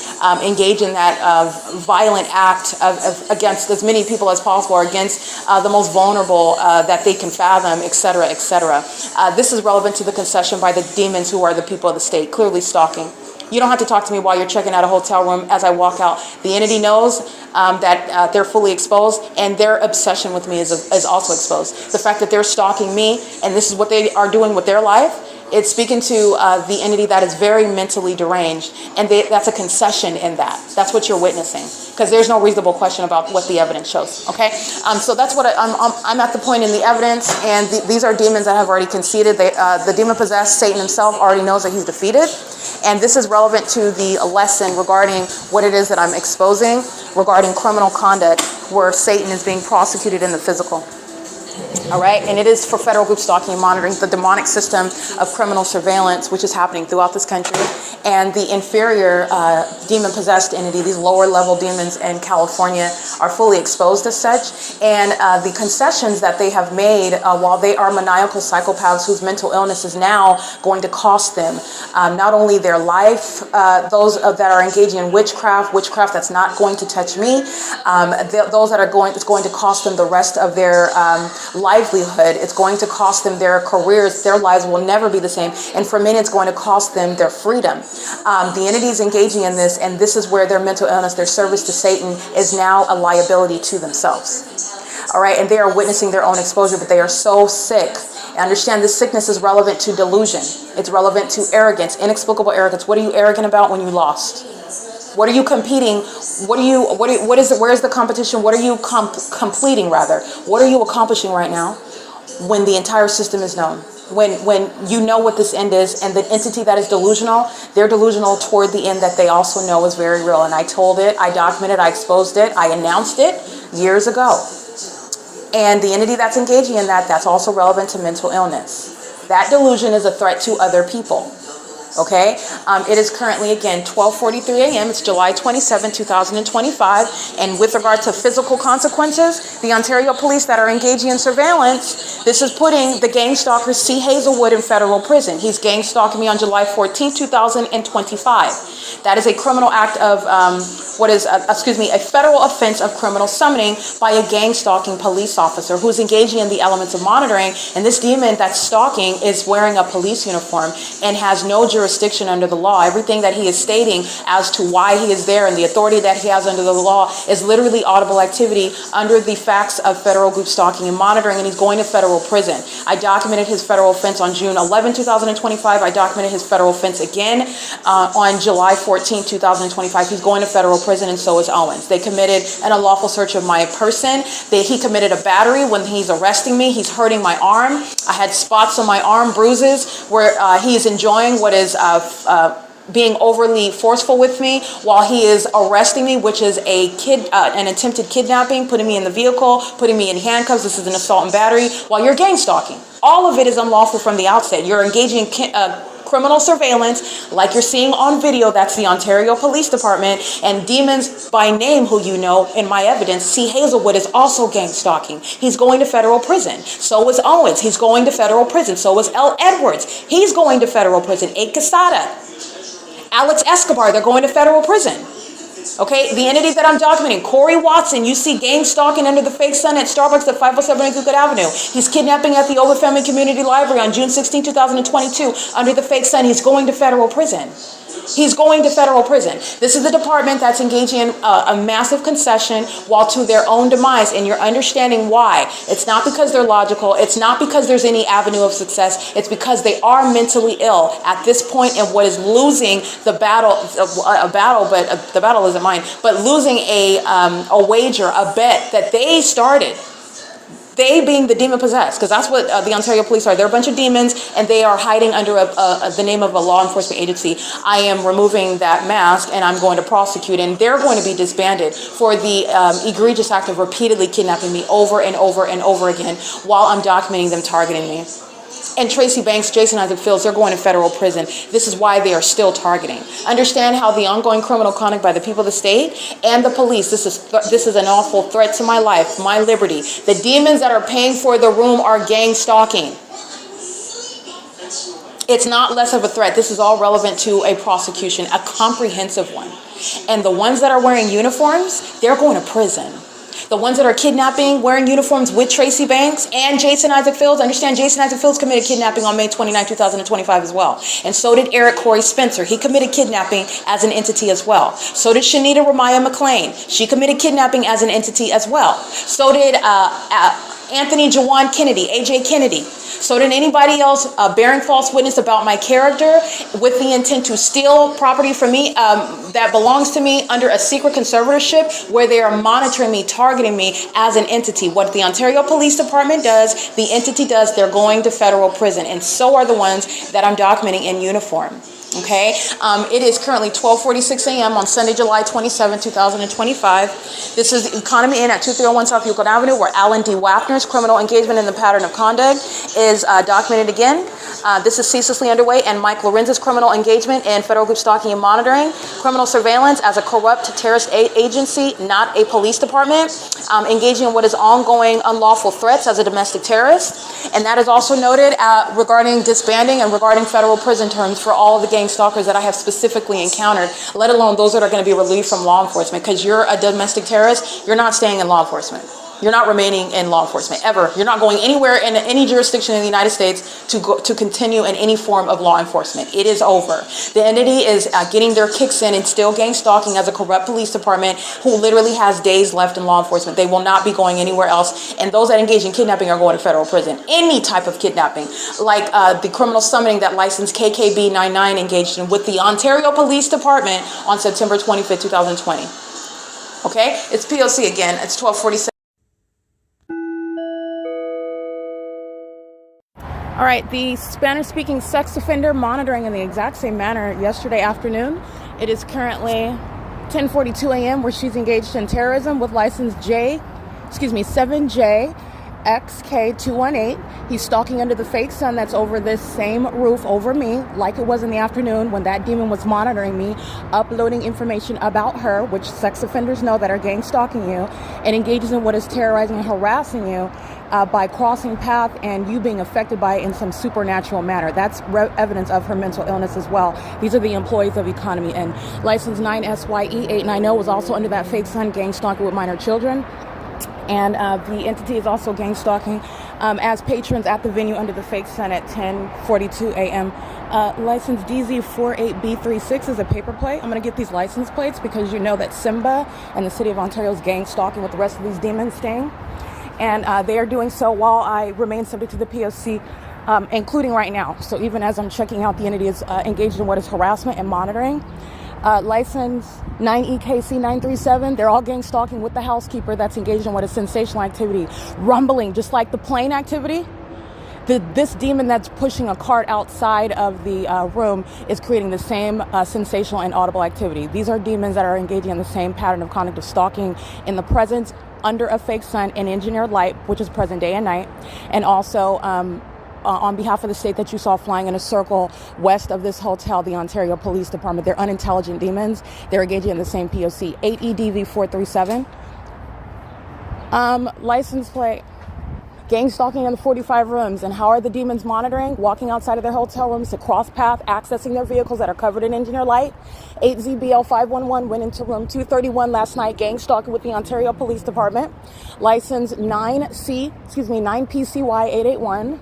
engage in that violent act against as many people as possible, or against the most vulnerable that they can fathom, etc., etc. This is relevant to the concession by the demons who are the people of the state, clearly stalking. You don't have to talk to me while you're checking out a hotel room as I walk out. The entity knows that they're fully exposed, and their obsession with me is also exposed. The fact that they're stalking me, and this is what they are doing with their life, it's speaking to the entity that is very mentally deranged, and that's a concession in that. That's what you're witnessing, because there's no reasonable question about what the evidence shows. Okay, so that's what I'm at the point in the evidence, and these are demons that have already conceded. The demon-possessed, Satan himself, already knows that he's defeated, and this is relevant to the lesson regarding what it is that I'm exposing regarding criminal conduct, where Satan is being prosecuted in the physical. All right, and it is for federal group stalking and monitoring, the demonic system of criminal surveillance, which is happening throughout this country, and the inferior demon-possessed entity, these lower-level demons in California, are fully exposed as such, and the concessions that they have made while they are maniacal psychopaths whose mental illness is now going to cost them not only their life, those that are engaging in witchcraft that's not going to touch me, those that are it's going to cost them the rest of their livelihood. It's going to cost them their careers. Their lives will never be the same. And for many, it's going to cost them their freedom. The entities engaging in this, and this is where their mental illness, their service to Satan, is now a liability to themselves. All right, and they are witnessing their own exposure, but they are so sick. Understand, this sickness is relevant to delusion. It's relevant to arrogance, inexplicable arrogance. What are you arrogant about when you lost? What are you competing? Where is the competition? What are you completing rather? What are you accomplishing right now when the entire system is known? When you know what this end is, and the entity that is delusional, they're delusional toward the end that they also know is very real. And I told it, I documented, I exposed it, I announced it years ago. And the entity that's engaging in that's also relevant to mental illness. That delusion is a threat to other people. Okay, it is currently, again, 12:43 a.m. It's July 27, 2025. And with regard to physical consequences, the Ontario police that are engaging in surveillance, this is putting the gang stalker C. Hazelwood in federal prison. He's gang stalking me on July 14, 2025. That is a criminal act of, a federal offense of criminal summoning by a gang stalking police officer who's engaging in the elements of monitoring. And this demon that's stalking is wearing a police uniform and has no jurisdiction under the law. Everything that he is stating as to why he is there and the authority that he has under the law is literally audible activity under the facts of federal group stalking and monitoring, and he's going to federal prison. I documented his federal offense on June 11, 2025. I documented his federal offense again on July 14, 14, 2025. He's going to federal prison, and so is Owens. They committed an unlawful search of my person. He committed a battery when he's arresting me. He's hurting my arm. I had spots on my arm, bruises, where he's enjoying what is being overly forceful with me while he is arresting me, which is an attempted kidnapping, putting me in the vehicle, putting me in handcuffs. This is an assault and battery while you're gang stalking. All of it is unlawful from the outset. You're engaging in criminal surveillance like you're seeing on video. That's the Ontario Police Department. And Demons by name, who you know in my evidence, C. Hazelwood, is also gang stalking. He's going to federal prison. So is Owens. He's going to federal prison. So is L. Edwards. He's going to federal prison. A. Quesada, Alex Escobar, they're going to federal prison. Okay, the entity that I'm documenting, Corey Watson, you see gang stalking under the fake sun at Starbucks at 507 Euclid Avenue. He's kidnapping at the Over Family Community Library on June 16, 2022 under the fake sun. He's going to federal prison. He's going to federal prison. This is the department that's engaging in a massive concession while to their own demise, and you're understanding why. It's not because they're logical. It's not because there's any avenue of success. It's because they are mentally ill at this point in what is losing the battle, but the battle isn't mine, but losing a wager, a bet that they started. They being the demon possessed, because that's what the Ontario police are. They're a bunch of demons, and they are hiding under the name of a law enforcement agency. I am removing that mask, and I'm going to prosecute, and they're going to be disbanded for the egregious act of repeatedly kidnapping me over and over and over again while I'm documenting them targeting me. And Tracy Banks, Jason Isaac Fields, they're going to federal prison. This is why they are still targeting. Understand how the ongoing criminal conduct by the people of the state and the police, this is an awful threat to my life, my liberty. The demons that are paying for the room are gang stalking. It's not less of a threat. This is all relevant to a prosecution, a comprehensive one. And the ones that are wearing uniforms, they're going to prison. The ones that are kidnapping, wearing uniforms with Tracy Banks and Jason Isaac Fields, understand Jason Isaac Fields committed kidnapping on May 29, 2025 as well. And so did Eric Corey Spencer. He committed kidnapping as an entity as well. So did Shanita Ramaya McLean. She committed kidnapping as an entity as well. So did Anthony Jawan Kennedy, AJ Kennedy. So did anybody else bearing false witness about my character with the intent to steal property from me that belongs to me under a secret conservatorship where they are monitoring me, targeting me as an entity. What the Ontario Police Department does, the entity does, they're going to federal prison. And so are the ones that I'm documenting in uniform. Okay, it is currently 12:46 a.m. on Sunday, July 27, 2025. This is Economy Inn at 2301 South Euclid Avenue, where Alan D. Wapner's criminal engagement in the pattern of conduct is documented again. This is ceaselessly underway, and Mike Lorenz's criminal engagement in federal group stalking and monitoring, criminal surveillance as a corrupt terrorist agency, not a police department, engaging in what is ongoing unlawful threats as a domestic terrorist. And that is also noted regarding disbanding and regarding federal prison terms for all of the gang stalkers that I have specifically encountered, let alone those that are going to be relieved from law enforcement. Because you're a domestic terrorist, you're not staying in law enforcement. You're not remaining in law enforcement ever. You're not going anywhere in any jurisdiction in the United States to continue in any form of law enforcement. It is over. The entity is getting their kicks in and still gang stalking as a corrupt police department who literally has days left in law enforcement. They will not be going anywhere else. And those that engage in kidnapping are going to federal prison. Any type of kidnapping, like the criminal summoning that licensed KKB 99 engaged in with the Ontario Police Department on September 25th, 2020. Okay, it's P.O.C. again. It's 12:47. All right, the Spanish-speaking sex offender monitoring in the exact same manner yesterday afternoon. It is currently 10:42 a.m. where she's engaged in terrorism with license 7JXK218. He's stalking under the fake sun that's over this same roof over me, like it was in the afternoon when that demon was monitoring me, uploading information about her, which sex offenders know that are gang stalking you, and engages in what is terrorizing and harassing you by crossing path and you being affected by it in some supernatural manner. That's evidence of her mental illness as well. These are the employees of Economy. And license 9SYE890 was also under that fake sun, gang stalking with minor children. And the entity is also gang stalking as patrons at the venue under the fake sun at 10:42 a.m. License DZ48B36 is a paper plate. I'm going to get these license plates because you know that Simba and the city of Ontario is gang stalking with the rest of these demons staying. And they are doing so while I remain subject to the P.O.C., including right now. So even as I'm checking out, the entity is engaged in what is harassment and monitoring. License 9EKC937. They're all gang stalking with the housekeeper that's engaged in what is sensational activity. Rumbling, just like the plane activity. This demon that's pushing a cart outside of the room is creating the same sensational and audible activity. These are demons that are engaging in the same pattern of conduct of stalking in the presence, under a fake sun, and engineered light, which is present day and night, and also on behalf of the state that you saw flying in a circle west of this hotel, the Ontario Police Department. They're unintelligent demons. They're engaging in the same P.O.C. 8EDV437. License plate. Gang stalking in the 45 rooms. And how are the demons monitoring? Walking outside of their hotel rooms to cross path, accessing their vehicles that are covered in engineer light. 8ZBL511 went into room 231 last night, gang stalking with the Ontario Police Department. License 9PCY881.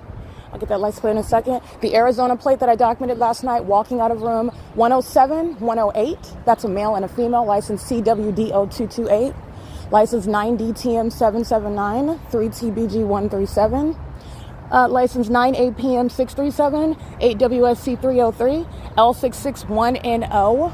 I'll get that license plate in a second. The Arizona plate that I documented last night, walking out of room 107, 108. That's a male and a female. License CWDO228. License 9DTM779, 3TBG137. License 9APM637, 8WSC303, L661NO.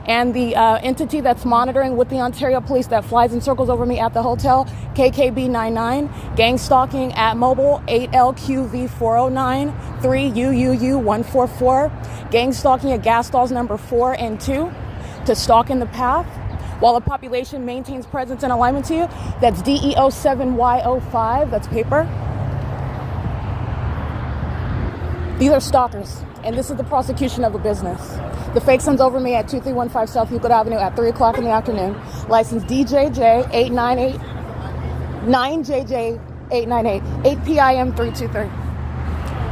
And the entity that's monitoring with the Ontario Police that flies in circles over me at the hotel, KKB99, gang stalking at MOBIL, 8LQV409, 3UUU144, gang stalking at gas stalls number 4 and 2 to stalk in the path while the population maintains presence and alignment to you. That's DEO7Y05, that's paper. These are stalkers, and this is the prosecution of a business. The fake sun's over me at 2315 South Euclid Avenue at 3 o'clock in the afternoon. License DJJ898, 9JJ898, 8PIM323.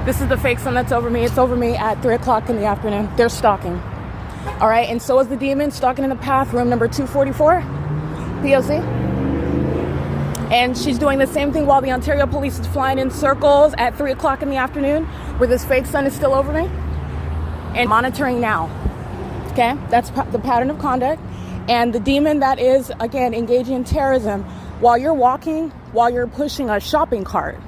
This is the fake sun that's over me. It's over me at 3 o'clock in the afternoon. They're stalking. All right, and so is the demon stalking in the path, room number 244, P.O.C. And she's doing the same thing while the Ontario Police is flying in circles at 3 o'clock in the afternoon, where this fake sun is still over me, and monitoring now. Okay, that's the pattern of conduct. And the demon that is, again, engaging in terrorism while you're walking, while you're pushing a shopping cart.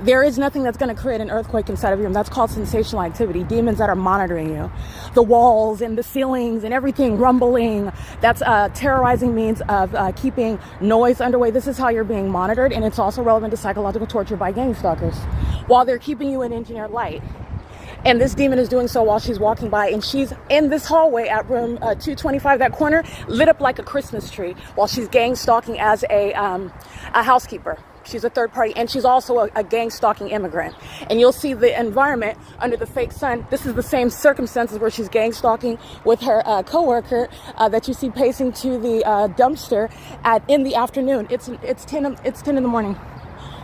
There is nothing that's going to create an earthquake inside of your room. That's called sensational activity. Demons that are monitoring you. The walls and the ceilings and everything rumbling. That's terrorizing means of keeping noise underway. This is how you're being monitored, and it's also relevant to psychological torture by gang stalkers while they're keeping you in engineered light. And this demon is doing so while she's walking by, and she's in this hallway at room 225, that corner, lit up like a Christmas tree, while she's gang stalking as a housekeeper. She's a third party, and she's also a gang stalking immigrant. And you'll see the environment under the fake sun. This is the same circumstances where she's gang stalking with her coworker that you see pacing to the dumpster in the afternoon. It's 10 in the morning.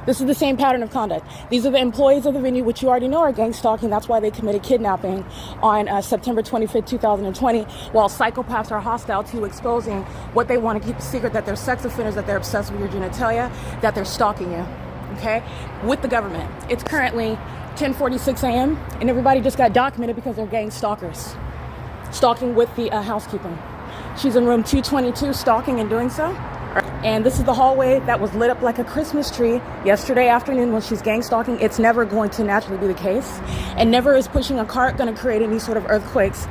This is the same pattern of conduct. These are the employees of the venue, which you already know are gang stalking. That's why they committed kidnapping on September 25th, 2020, while psychopaths are hostile to you, exposing what they want to keep a secret, that they're sex offenders, that they're obsessed with your genitalia, that they're stalking you, okay, with the government. It's currently 10:46 a.m., and everybody just got documented because they're gang stalkers, stalking with the housekeeping. She's in room 222, stalking and doing so. And this is the hallway that was lit up like a Christmas tree yesterday afternoon when she's gang stalking. It's never going to naturally be the case. And never is pushing a cart going to create any sort of earthquakes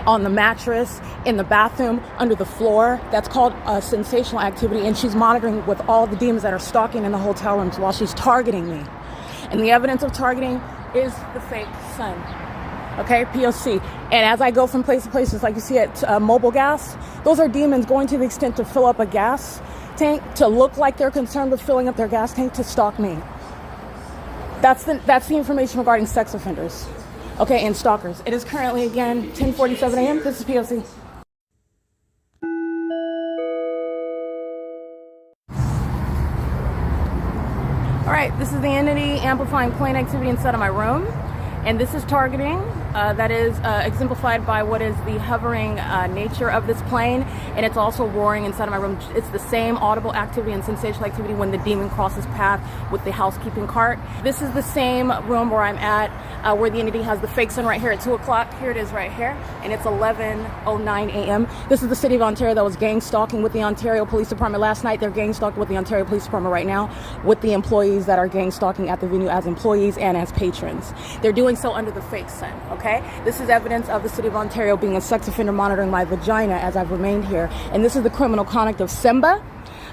on the mattress, in the bathroom, under the floor. That's called sensational activity. And she's monitoring with all the demons that are stalking in the hotel rooms while she's targeting me. And the evidence of targeting is the fake sun. Okay, P.O.C. And as I go from place to place, just like you see at Mobile Gas, those are demons going to the extent to fill up a gas tank, to look like they're concerned with filling up their gas tank, to stalk me. That's the information regarding sex offenders, okay, and stalkers. It is currently, again, 10:47 a.m. This is P.O.C. All right, this is the entity amplifying plane activity inside of my room. And this is targeting, that is exemplified by what is the hovering nature of this plane, and it's also roaring inside of my room. It's the same audible activity and sensational activity when the demon crosses path with the housekeeping cart. This is the same room where I'm at, where the entity has the fake sun right here at 2 o'clock. Here it is right here, and it's 11:09 a.m. This is the city of Ontario that was gang stalking with the Ontario Police Department last night. They're gang stalking with the Ontario Police Department right now with the employees that are gang stalking at the venue as employees and as patrons. They're doing so under the fake sun, okay? okay? This is evidence of the City of Ontario being a sex offender monitoring my vagina as I've remained here. And this is the criminal conduct of Simba,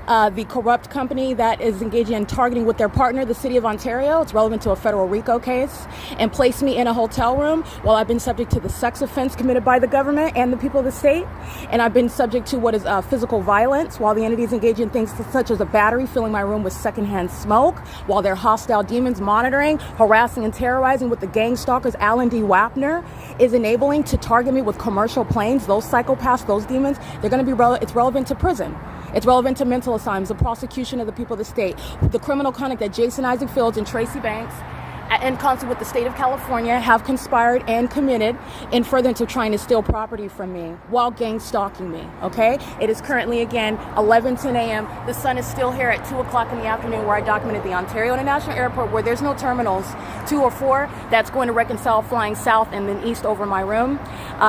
the corrupt company that is engaging in targeting with their partner, the City of Ontario. It's relevant to a federal RICO case, and placed me in a hotel room while I've been subject to the sex offense committed by the government and the people of the state. And I've been subject to what is physical violence while the entities engage in things such as a battery, filling my room with secondhand smoke, while their hostile demons monitoring, harassing, and terrorizing with the gang stalkers Alan D. WAPNER is enabling to target me with commercial planes. Those psychopaths, those demons, they're going to be it's relevant to prison. It's relevant to mental asylums, the prosecution of the people of the state, the criminal conduct that Jason Isaac Fields and Tracy Banks, in concert with the state of California, have conspired and committed in furtherance of trying to steal property from me while gang stalking me, okay? It is currently, again, 11:10 a.m. The sun is still here at 2 o'clock in the afternoon, where I documented the Ontario International Airport, where there's no terminals 2 or 4 that's going to reconcile flying south and then east over my room.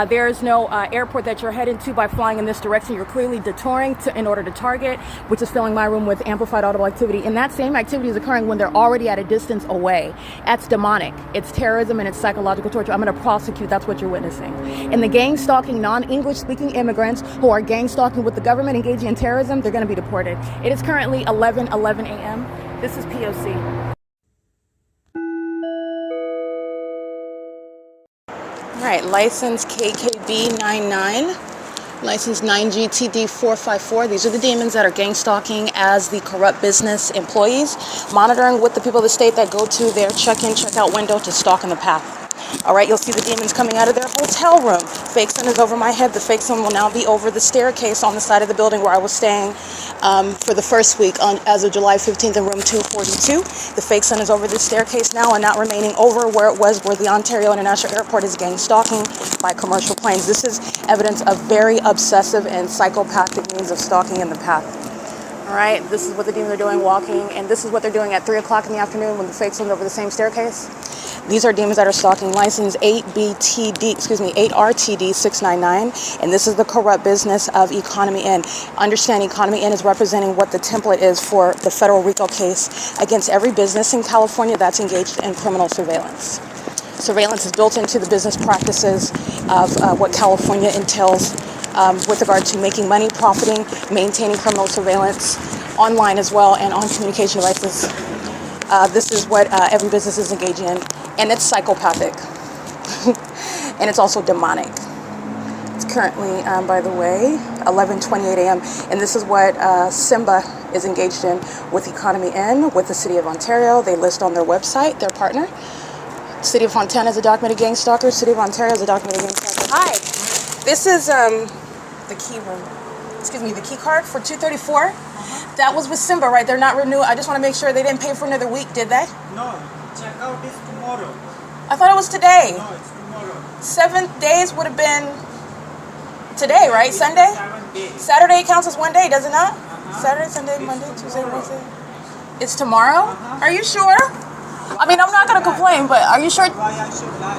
There is no airport that you're heading to by flying in this direction. You're clearly detouring in order to target, which is filling my room with amplified audible activity. And that same activity is occurring when they're already at a distance away. That's demonic. It's terrorism and it's psychological torture. I'm going to prosecute. That's what you're witnessing. And the gang stalking non-English speaking immigrants who are gang stalking with the government engaging in terrorism, they're going to be deported. It is currently 11:11 a.m. This is P.O.C. All right, license KKB99, license 9GTD454. These are the demons that are gang stalking as the corrupt business employees, monitoring with the people of the state that go to their check-in, check-out window to stalk in the path. All right, you'll see the demons coming out of their hotel room. Fake sun is over my head. The fake sun will now be over the staircase on the side of the building where I was staying for the first week as of July 15th in room 242. The fake sun is over the staircase now and not remaining over where it was, where the Ontario International Airport is gang stalking by commercial planes. This is evidence of very obsessive and psychopathic means of stalking in the path. All right, this is what the demons are doing, walking, and this is what they're doing at 3 o'clock in the afternoon when the fake sun's over the same staircase. These are demons that are stalking. License 8RTD699, and this is the corrupt business of Economy Inn. Understand, Economy Inn is representing what the template is for the federal RICO case against every business in California that's engaged in criminal surveillance. Surveillance is built into the business practices of what California entails with regard to making money, profiting, maintaining criminal surveillance online as well, and on communication devices. This is what every business is engaging in, and it's psychopathic, and it's also demonic. It's currently, by the way, 11:28 a.m., and this is what Simba is engaged in with Economy Inn, with the City of Ontario. They list on their website their partner. City of Fontana is a documented gang stalker. City of Ontario is a documented gang stalker. Hi, this is the key room. Excuse me, the key card for 234. That was with Simba, right? They're not renewed. I just want to make sure they didn't pay for another week, did they? No, check out is tomorrow. I thought it was today. No, it's tomorrow. 7 days would have been today, right? Sunday? 7 days. Saturday counts as one day, does it not? Saturday, Sunday, Monday, Tuesday, Wednesday. It's tomorrow? Are you sure? I mean, I'm not going to complain, but are you sure? Why I should lie?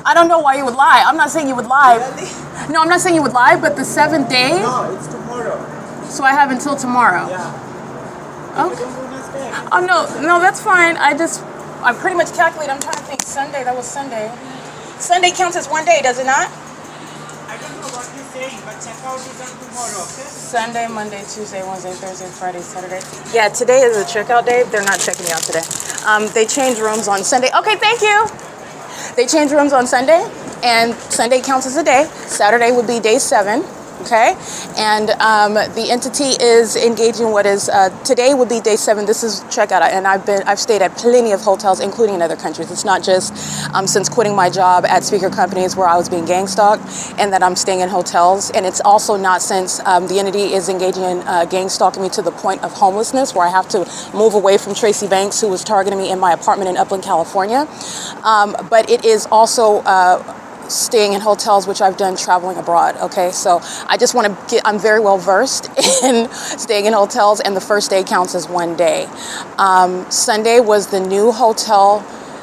I don't know why you would lie. I'm not saying you would lie. Really? No, I'm not saying you would lie, but the 7 days? No, it's tomorrow. So I have until tomorrow. Yeah. Okay. Don't do mistake. Oh, no, that's fine. I pretty much calculate. I'm trying to think. Sunday, that was Sunday. Sunday counts as one day, does it not? I don't know what you're saying, but check out is on tomorrow, okay? Sunday, Monday, Tuesday, Wednesday, Thursday, Friday, Saturday. Yeah, today is a checkout day. They're not checking me out today. They change rooms on Sunday. Okay, thank you. They change rooms on Sunday, and Sunday counts as a day. Saturday would be day 7. Okay, and the entity is engaging what is today would be day 7. This is checkout, and I've stayed at plenty of hotels, including in other countries. It's not just since quitting my job at speaker companies where I was being gang stalked, and that I'm staying in hotels. And it's also not since the entity is engaging in gang stalking me to the point of homelessness, where I have to move away from Tracy Banks, who was targeting me in my apartment in Upland, California. But it is also staying in hotels, which I've done traveling abroad. Okay, so I just want to I'm very well versed in staying in hotels, and the first day counts as one day. Sunday was the new hotel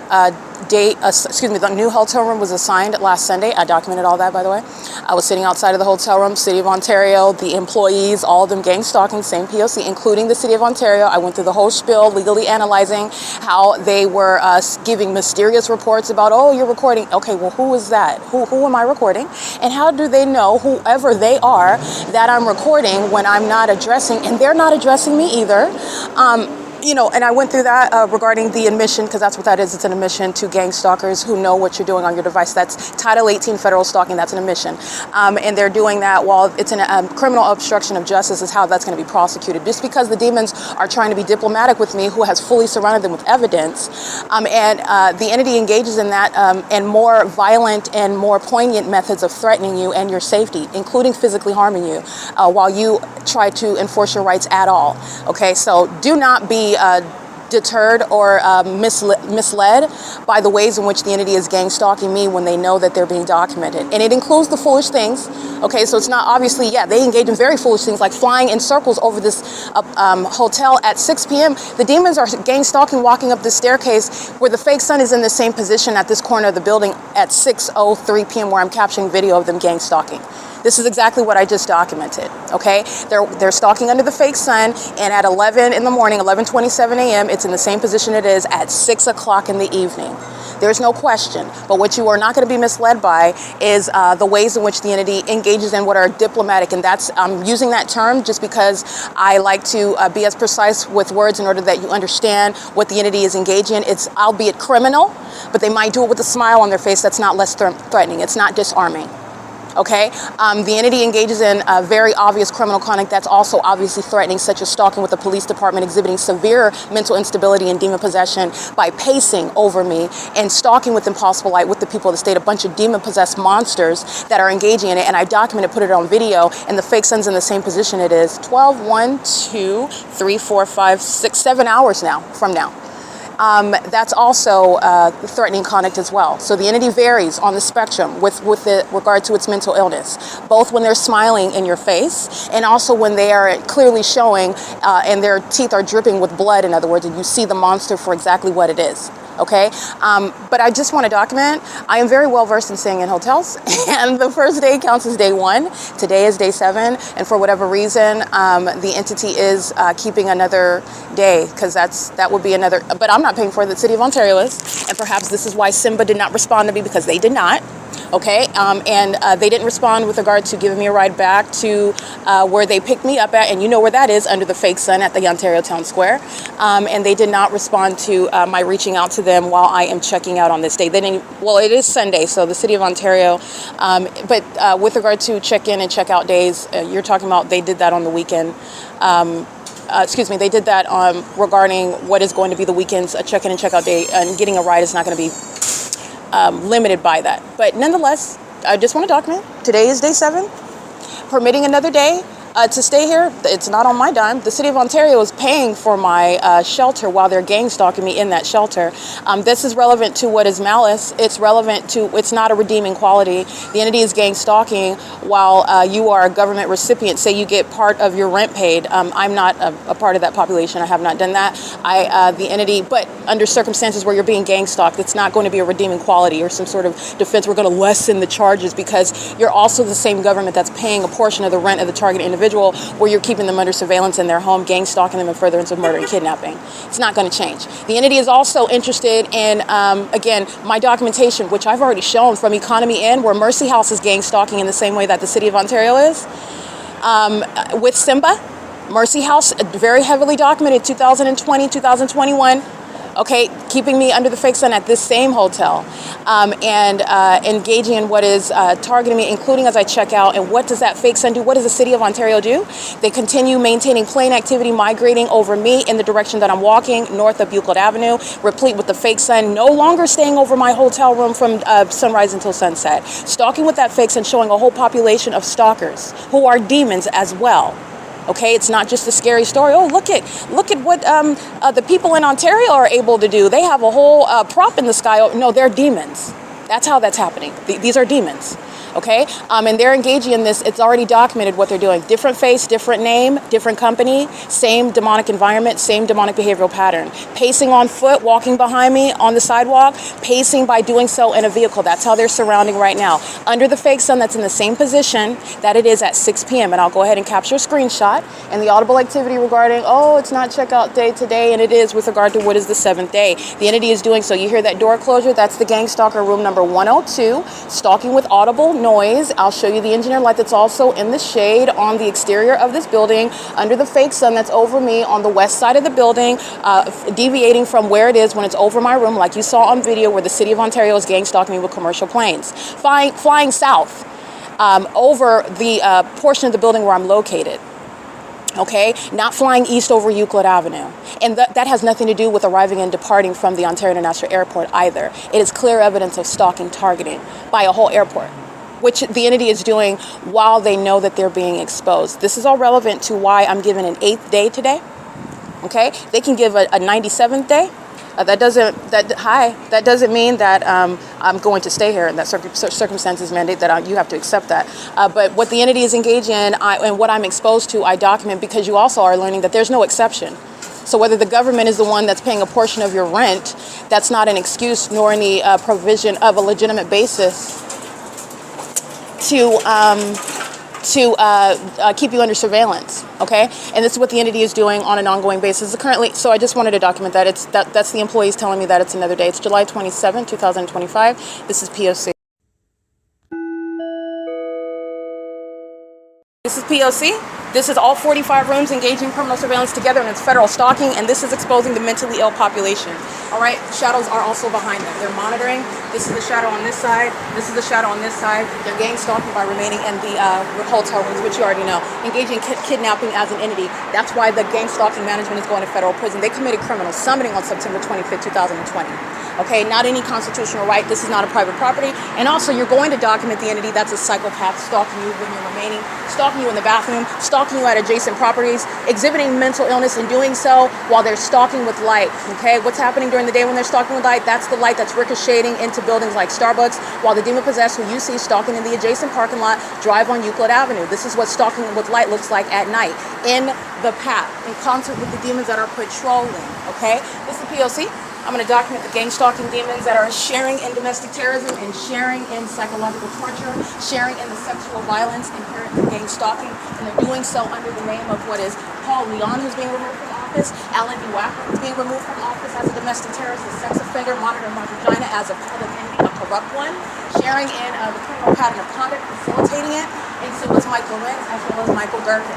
the new hotel room was assigned last Sunday. I documented all that, by the way. I was sitting outside of the hotel room, City of Ontario, the employees, all of them gang stalking, same P.O.C, including the City of Ontario. I went through the whole spiel, legally analyzing how they were giving mysterious reports about, oh, you're recording. Okay, well, who is that? Who am I recording? And how do they know, whoever they are, that I'm recording when I'm not addressing, and they're not addressing me either? And I went through that regarding the admission, because that's what that is. It's an admission to gang stalkers who know what you're doing on your device. That's Title 18 federal stalking. That's an admission. And they're doing that while it's a criminal obstruction of justice is how that's going to be prosecuted. Just because the demons are trying to be diplomatic with me, who has fully surrounded them with evidence, and the entity engages in that and more violent and more poignant methods of threatening you and your safety, including physically harming you, while you try to enforce your rights at all. Okay, so do not be deterred or misled by the ways in which the entity is gang stalking me when they know that they're being documented. And it includes the foolish things. Okay, so it's not obviously, they engage in very foolish things like flying in circles over this hotel at 6 p.m. The demons are gang stalking, walking up the staircase where the fake sun is in the same position at this corner of the building at 6:03 p.m. where I'm capturing video of them gang stalking. This is exactly what I just documented, okay? They're stalking under the fake sun, and at 11 in the morning, 11:27 a.m., it's in the same position it is at 6 o'clock in the evening. There's no question. But what you are not going to be misled by is the ways in which the entity engages in what are diplomatic. And I'm using that term just because I like to be as precise with words in order that you understand what the entity is engaging in. It's albeit criminal, but they might do it with a smile on their face that's not less threatening. It's not disarming. Okay, the entity engages in very obvious criminal conduct that's also obviously threatening, such as stalking with the police department, exhibiting severe mental instability and demon possession by pacing over me, and stalking with impossible light with the people of the state, a bunch of demon-possessed monsters that are engaging in it. And I documented, put it on video, and the fake sun's in the same position it is 12, 1, 2, 3, 4, 5, 6, 7 hours now from now. That's also threatening conduct as well. So the entity varies on the spectrum with regard to its mental illness, both when they're smiling in your face and also when they are clearly showing and their teeth are dripping with blood, in other words, and you see the monster for exactly what it is. Okay, but I just want to document, I am very well versed in staying in hotels, and the first day counts as day 1. Today is day 7, and for whatever reason, the entity is keeping another day, because that would be another, but I'm not paying for it, the City of Ontario is, and perhaps this is why Simba did not respond to me, because they did not. Okay, and they didn't respond with regard to giving me a ride back to where they picked me up at, and you know where that is, under the fake sun at the Ontario Town Square. And they did not respond to my reaching out to them while I am checking out on this day. They didn't, well, it is Sunday, so the City of Ontario, but with regard to check-in and check-out days, you're talking about they did that on the weekend. They did that regarding what is going to be the weekend's check-in and check-out day, and getting a ride is not going to be limited by that. But nonetheless, I just want to document, today is day 7, permitting another day to stay here. It's not on my dime. The City of Ontario is paying for my shelter while they're gang stalking me in that shelter. This is relevant to what is malice. It's relevant to, it's not a redeeming quality. The entity is gang stalking while you are a government recipient. Say you get part of your rent paid. I'm not a part of that population. I have not done that. The entity, but under circumstances where you're being gang stalked, it's not going to be a redeeming quality or some sort of defense. We're going to lessen the charges because you're also the same government that's paying a portion of the rent of the target individual, where you're keeping them under surveillance in their home, gang stalking them in furtherance of murder and kidnapping. It's not going to change. The entity is also interested in, again, my documentation, which I've already shown from Economy Inn, where Mercy House is gang stalking in the same way that the City of Ontario is. With Simba, Mercy House, very heavily documented, 2020, 2021. Okay, keeping me under the fake sun at this same hotel, and engaging in what is targeting me, including as I check out. And what does that fake sun do? What does the City of Ontario do? They continue maintaining plane activity, migrating over me in the direction that I'm walking, north of Euclid Avenue, replete with the fake sun, no longer staying over my hotel room from sunrise until sunset. Stalking with that fake sun, showing a whole population of stalkers who are demons as well. Okay, it's not just a scary story. Oh, look at what the people in Ontario are able to do. They have a whole prop in the sky. No, they're demons. That's how that's happening. These are demons. Okay, and they're engaging in this. It's already documented what they're doing. Different face, different name, different company, same demonic environment, same demonic behavioral pattern. Pacing on foot, walking behind me on the sidewalk, pacing by doing so in a vehicle. That's how they're surrounding right now. Under the fake sun, that's in the same position that it is at 6 p.m. And I'll go ahead and capture a screenshot. And the audible activity regarding, oh, it's not checkout day today, and it is with regard to what is the 7th day. The entity is doing so. You hear that door closure? That's the gang stalker, room number 102, stalking with audible noise. I'll show you the engineer light that's also in the shade on the exterior of this building under the fake sun that's over me on the west side of the building, deviating from where it is when it's over my room, like you saw on video where the city of Ontario is gang stalking me with commercial planes, flying south over the portion of the building where I'm located. Okay, not flying east over Euclid Avenue. And that has nothing to do with arriving and departing from the Ontario International Airport either. It is clear evidence of stalking, targeting by a whole airport, which the entity is doing while they know that they're being exposed. This is all relevant to why I'm given an 8th day today. Okay, they can give a 97th day. That doesn't mean that I'm going to stay here, and that circumstances mandate that you have to accept that. But what the entity is engaged in and what I'm exposed to, I document, because you also are learning that there's no exception. So whether the government is the one that's paying a portion of your rent, that's not an excuse nor any provision of a legitimate basis to keep you under surveillance, okay? And this is what the entity is doing on an ongoing basis currently. So I just wanted to document that. That's the employees telling me that it's another day. It's July 27, 2025. This is P.O.C. This is P.O.C. This is all 45 rooms engaging criminal surveillance together, and it's federal stalking, and this is exposing the mentally ill population. All right, shadows are also behind them. They're monitoring. This is the shadow on this side. This is the shadow on this side. They're gang stalking by remaining in the hotel rooms, which you already know. Engaging kidnapping as an entity. That's why the gang stalking management is going to federal prison. They committed criminal summoning on September 25th, 2020. Okay, not any constitutional right. This is not a private property. And also, you're going to document the entity that's a psychopath stalking you when you're remaining, stalking you in the bathroom, stalking you at adjacent properties, exhibiting mental illness and doing so while they're stalking with light. Okay, what's happening during the day when they're stalking with light? That's the light that's ricocheting into buildings like Starbucks, while the demon possessed who you see stalking in the adjacent parking lot drive on Euclid Avenue. This is what stalking with light looks like at night in the path, in concert with the demons that are patrolling. Okay, this is P.O.C. I'm going to document the gang stalking demons that are sharing in domestic terrorism and sharing in psychological torture, sharing in the sexual violence inherent in gang stalking, and they're doing so under the name of what is Paul Leon, who's being removed from office, Alan WAPNER, who's being removed from office as a domestic terrorist, a sex offender, monitoring my vagina as a public enemy, a corrupt one, sharing in the criminal pattern of conduct, facilitating it, and so is Mike LORENZ as well as Michael GERKEN.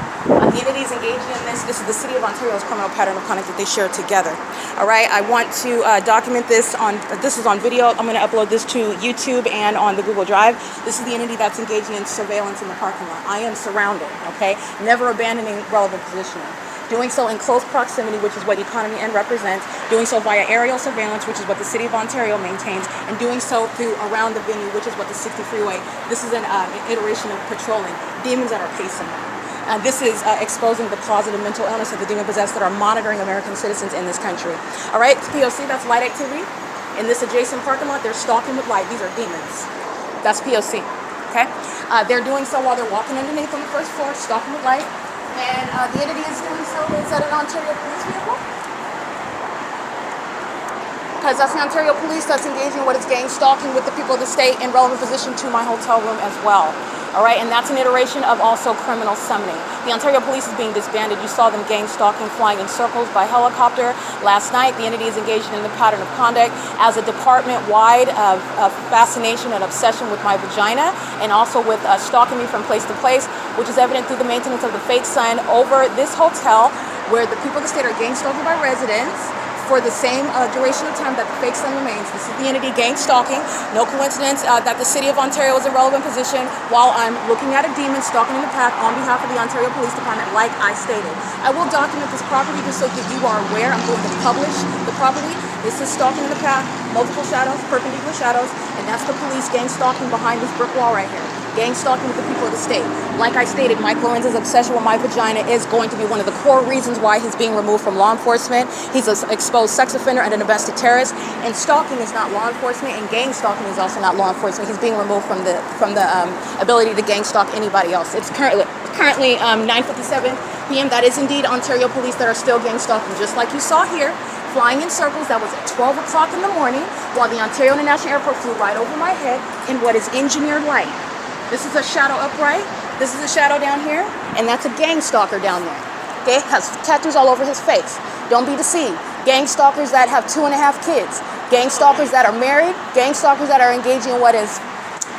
The entities engaging in this is the City of Ontario's criminal pattern of conduct that they share together. All right, I want to document this is on video. I'm going to upload this to YouTube and on the Google Drive. This is the entity that's engaging in surveillance in the parking lot. I am surrounded, okay? Never abandoning relevant positioning. Doing so in close proximity, which is what Economy N represents, doing so via aerial surveillance, which is what the City of Ontario maintains, and doing so through around the venue, which is what the 60 freeway. This is an iteration of patrolling. Demons that are pacing. This is exposing the closet of mental illness of the demon-possessed that are monitoring American citizens in this country. All right, P.O.C., that's light activity. In this adjacent parking lot, they're stalking with light. These are demons. That's P.O.C., okay? They're doing so while they're walking underneath on the first floor, stalking with light. And the entity is doing so is that an Ontario police vehicle? Because that's the Ontario police that's engaging what is gang stalking with the people of the state in relevant position to my hotel room as well. All right, and that's an iteration of also criminal summoning. The Ontario police is being disbanded. You saw them gang stalking, flying in circles by helicopter last night. The entity is engaged in the pattern of conduct as a department-wide of fascination and obsession with my vagina, and also with stalking me from place to place, which is evident through the maintenance of the fake sign over this hotel, where the people of the state are gang stalking by residents for the same duration of time that the fake sign remains. This is the entity gang stalking. No coincidence that the City of Ontario is in relevant position while I'm looking at a demon stalking in the path on behalf of the Ontario Police Department, like I stated. I will document this property just so that you are aware. I'm going to publish the property. This is stalking in the path. multiple shadows, perpendicular shadows, and that's the police gang stalking behind this brick wall right here. Gang stalking with the people of the state. Like I stated, Mike Lorenz's obsession with my vagina is going to be one of the core reasons why he's being removed from law enforcement. He's an exposed sex offender and a domestic terrorist. And stalking is not law enforcement, and gang stalking is also not law enforcement. He's being removed from the ability to gang stalk anybody else. It's currently 9:57 p.m. That is indeed Ontario police that are still gang stalking, just like you saw here, flying in circles. That was at 12 o'clock in the morning, while the Ontario International Airport flew right over my head in what is engineered light. This is a shadow upright, this is a shadow down here, and that's a gang stalker down there. Okay, has tattoos all over his face. Don't be deceived. Gang stalkers that have 2.5 kids, gang stalkers that are married, gang stalkers that are engaging in what is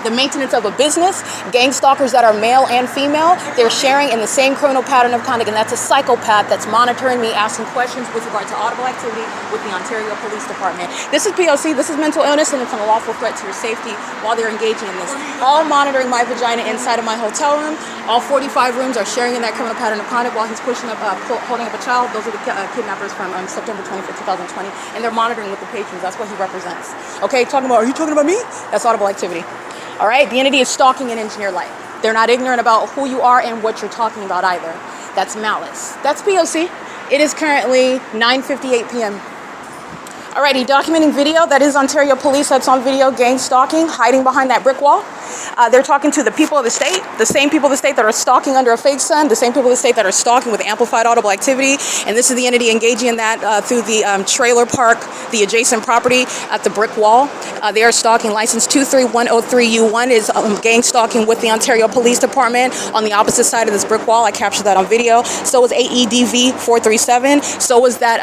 the maintenance of a business, gang stalkers that are male and female, they're sharing in the same criminal pattern of conduct, and that's a psychopath that's monitoring me, asking questions with regard to audible activity with the Ontario Police Department. This is P.O.C, this is mental illness, and it's an unlawful threat to your safety while they're engaging in this. All monitoring my vagina inside of my hotel room. All 45 rooms are sharing in that criminal pattern of conduct while he's pushing up, holding up a child. Those are the kidnappers from September 25th, 2020, and they're monitoring with the patrons. That's what he represents. Okay, are you talking about me? That's audible activity. All right, the entity is stalking and engineer light. They're not ignorant about who you are and what you're talking about either. That's malice. That's P.O.C. It is currently 9:58 p.m. Alrighty, documenting video. That is Ontario police. That's on video. Gang stalking, hiding behind that brick wall. They're talking to the people of the state, the same people of the state that are stalking under a fake sun, the same people of the state that are stalking with amplified audible activity. And this is the entity engaging in that through the trailer park, the adjacent property at the brick wall. They are stalking. License 23103U1 is gang stalking with the Ontario Police Department on the opposite side of this brick wall. I captured that on video. So is AEDV 437. So is that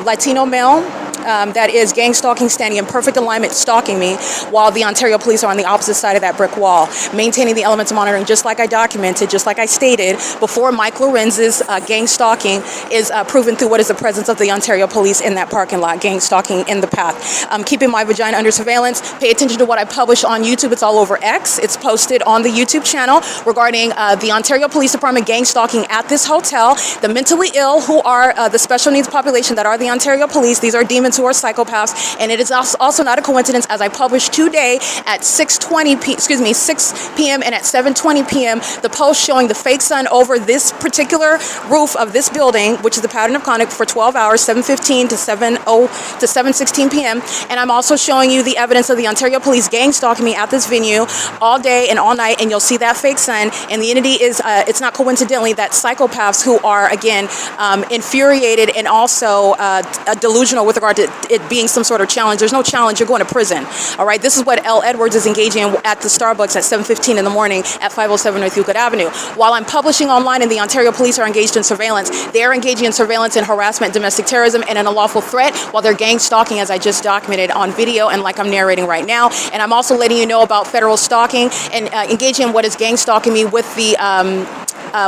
Latino male. That is gang stalking, standing in perfect alignment, stalking me, while the Ontario police are on the opposite side of that brick wall, maintaining the elements of monitoring, just like I documented, just like I stated before. Mike Lorenz's gang stalking is proven through what is the presence of the Ontario police in that parking lot, gang stalking in the path. Keeping my vagina under surveillance. Pay attention to what I publish on YouTube. It's all over X. It's posted on the YouTube channel regarding the Ontario Police Department gang stalking at this hotel. The mentally ill, who are the special needs population that are the Ontario police. These are demons who are psychopaths, and it is also not a coincidence, as I published today at 6 p.m. and at 7:20 p.m. the post showing the fake sun over this particular roof of this building, which is the pattern of conduct for 12 hours, 7:15 to 7:16 p.m. And I'm also showing you the evidence of the Ontario police gang stalking me at this venue all day and all night, and you'll see that fake sun. And the entity is, it's not coincidentally that psychopaths who are, again, infuriated and also delusional with regard to it being some sort of challenge. There's no challenge. You're going to prison. All right. This is what L. Edwards is engaging in at the Starbucks at 7:15 in the morning at 507 North Euclid Avenue. While I'm publishing online and the Ontario police are engaged in surveillance, they are engaging in surveillance and harassment, domestic terrorism, and an unlawful threat while they're gang stalking, as I just documented on video and like I'm narrating right now. And I'm also letting you know about federal stalking and engaging in what is gang stalking me with the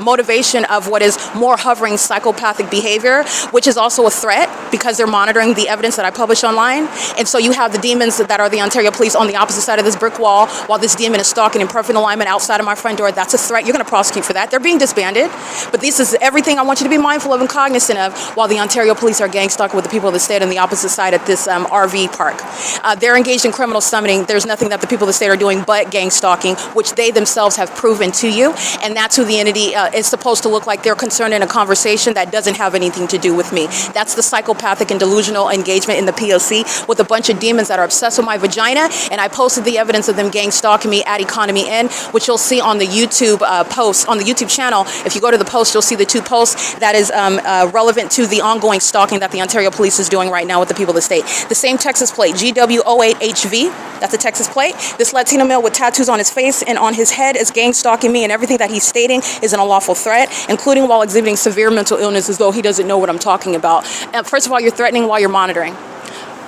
motivation of what is more hovering psychopathic behavior, which is also a threat because they're monitoring the evidence that I publish online. And so you have the demons that are the Ontario police on the opposite side of this brick wall while this demon is stalking in perfect alignment outside of my front door. That's a threat. You're going to prosecute for that. They're being disbanded. But this is everything I want you to be mindful of and cognizant of while the Ontario police are gang stalking with the people of the state on the opposite side at this RV park. They're engaged in criminal summoning. There's nothing that the people of the state are doing but gang stalking, which they themselves have proven to you. And that's who the entity is supposed to look like. They're concerned in a conversation that doesn't have anything to do with me. That's the psychopathic and delusional engagement in the P.O.C. with a bunch of demons that are obsessed with my vagina. And I posted the evidence of them gang stalking me at Economy Inn, which you'll see on the YouTube post, on the YouTube channel. If you go to the post, you'll see the two posts that is relevant to the ongoing stalking that the Ontario police is doing right now with the people of the state. The same Texas plate, GW08HV, that's a Texas plate. This Latino male with tattoos on his face and on his head is gang stalking me, and everything that he's stating is an unlawful threat, including while exhibiting severe mental illness as though he doesn't know what I'm talking about. First of all, you're threatening while you're monitoring.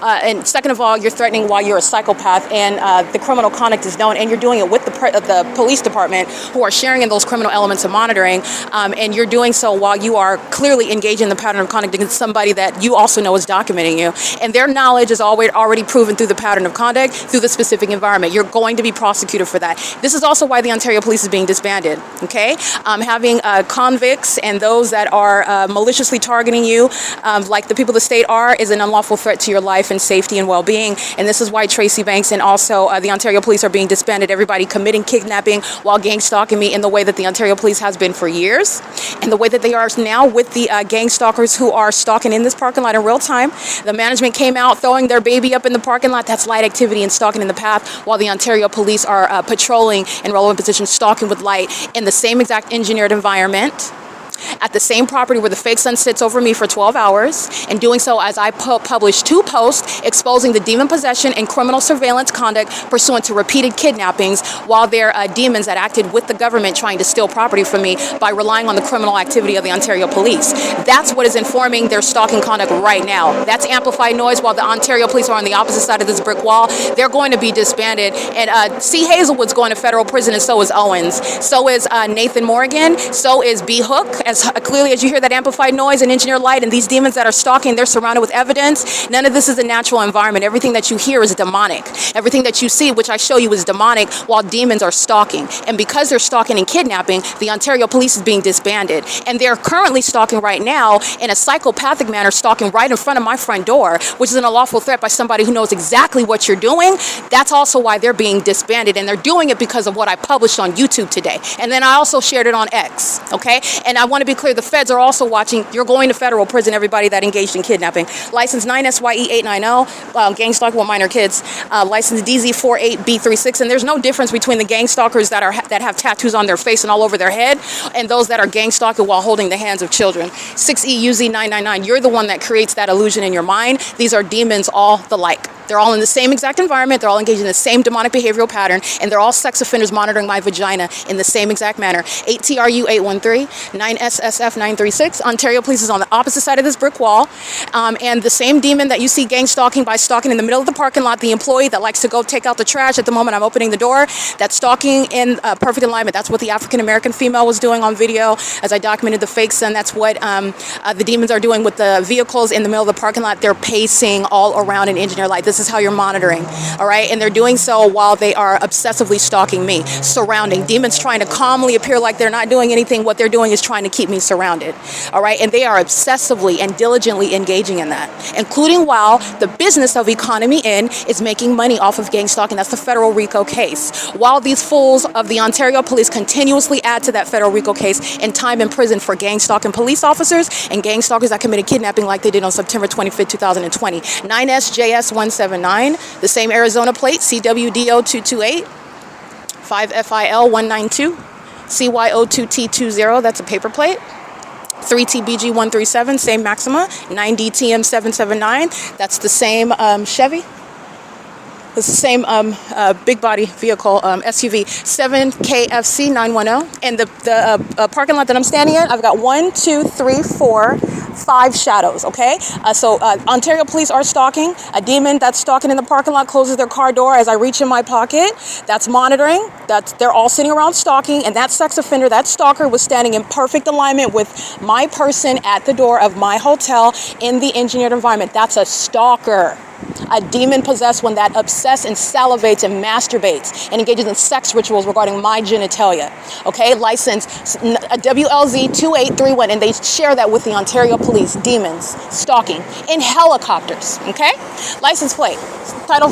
And second of all, you're threatening while you're a psychopath, and the criminal conduct is known, and you're doing it with the police department, who are sharing in those criminal elements of monitoring, and you're doing so while you are clearly engaging in the pattern of conduct against somebody that you also know is documenting you, and their knowledge is already proven through the pattern of conduct, through the specific environment. You're going to be prosecuted for that. This is also why the Ontario police is being disbanded, okay? Having convicts and those that are maliciously targeting you, like the people of the state are, is an unlawful threat to your life life and safety and well-being. And this is why Tracy Banks and also the Ontario Police are being disbanded. Everybody committing kidnapping while gang stalking me in the way that the Ontario Police has been for years, and the way that they are now with the gang stalkers who are stalking in this parking lot in real time. The management came out throwing their baby up in the parking lot. That's light activity and stalking in the path, while the Ontario Police are patrolling in relevant positions, stalking with light in the same exact engineered environment, at the same property where the fake sun sits over me for 12 hours, and doing so as I published 2 posts exposing the demon possession and criminal surveillance conduct pursuant to repeated kidnappings, while they're demons that acted with the government trying to steal property from me by relying on the criminal activity of the Ontario Police. That's what is informing their stalking conduct right now. That's amplified noise. While the Ontario Police are on the opposite side of this brick wall, they're going to be disbanded. And C. Hazelwood's going to federal prison, and so is Owens. So is Nathan Morgan. So is B. Hook. As clearly as you hear that amplified noise and engineered light, and these demons that are stalking, they're surrounded with evidence. None of this is a natural environment. Everything that you hear is demonic. Everything that you see, which I show you, is demonic, while demons are stalking. And because they're stalking and kidnapping, the Ontario Police is being disbanded. And they're currently stalking right now in a psychopathic manner, stalking right in front of my front door, which is an unlawful threat by somebody who knows exactly what you're doing. That's also why they're being disbanded. And they're doing it because of what I published on YouTube today. And then I also shared it on X, okay? And I want to be clear, the feds are also watching. You're going to federal prison, everybody that engaged in kidnapping. License 9SYE890, gang stalking with minor kids. License DZ48B36, and there's no difference between the gang stalkers that have tattoos on their face and all over their head, and those that are gang stalking while holding the hands of children. 6EUZ999, you're the one that creates that illusion in your mind. These are demons all the like. They're all in the same exact environment. They're all engaged in the same demonic behavioral pattern, and they're all sex offenders monitoring my vagina in the same exact manner. 8TRU813, 9SSF936. Ontario Police is on the opposite side of this brick wall. And the same demon that you see gang stalking by stalking in the middle of the parking lot, the employee that likes to go take out the trash at the moment I'm opening the door, that's stalking in perfect alignment. That's what the African-American female was doing on video as I documented the fake sun. That's what the demons are doing with the vehicles in the middle of the parking lot. They're pacing all around in engineer light. This is how you're monitoring, all right? And they're doing so while they are obsessively stalking me, surrounding. Demons trying to calmly appear like they're not doing anything. What they're doing is trying to keep me surrounded, all right? And they are obsessively and diligently engaging in that, including while the business of Economy Inn is making money off of gang stalking. That's the federal RICO case. While these fools of the Ontario Police continuously add to that federal RICO case in time in prison for gang stalking police officers and gang stalkers that committed kidnapping like they did on September 25th, 2020. 9SJS179, the same Arizona plate, CWDO228, 5FIL192, CYO2T20, that's a paper plate. 3TBG137, same Maxima. 9DTM779, that's the same Chevy. It's the same big body vehicle, SUV, 7KFC910. And the parking lot that I'm standing in, I've got 1, 2, 3, 4, 5 shadows, okay? So Ontario Police are stalking. A demon that's stalking in the parking lot closes their car door as I reach in my pocket. That's monitoring. They're all sitting around stalking. And that sex offender, that stalker, was standing in perfect alignment with my person at the door of my hotel in the engineered environment. That's a stalker. A demon-possessed one that obsesses and salivates and masturbates and engages in sex rituals regarding my genitalia. Okay, license WLZ2831, and they share that with the Ontario Police. Demons stalking in helicopters. Okay, license plate, Title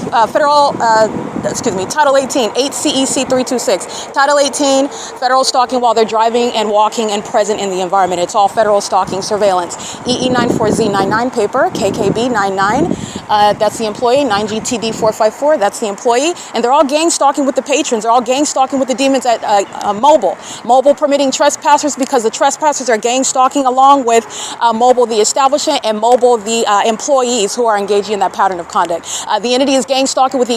18, 8CEC326. Title 18, federal stalking while they're driving and walking and present in the environment. It's all federal stalking surveillance. EE94Z99 paper, KKB99. That's the employee. 9GTD454, that's the employee. And they're all gang stalking with the patrons. They're all gang stalking with the demons at MOBIL. MOBIL permitting trespassers because the trespassers are gang stalking along with MOBIL, the establishment, and MOBIL, the employees who are engaging in that pattern of conduct. The entity is gang stalking with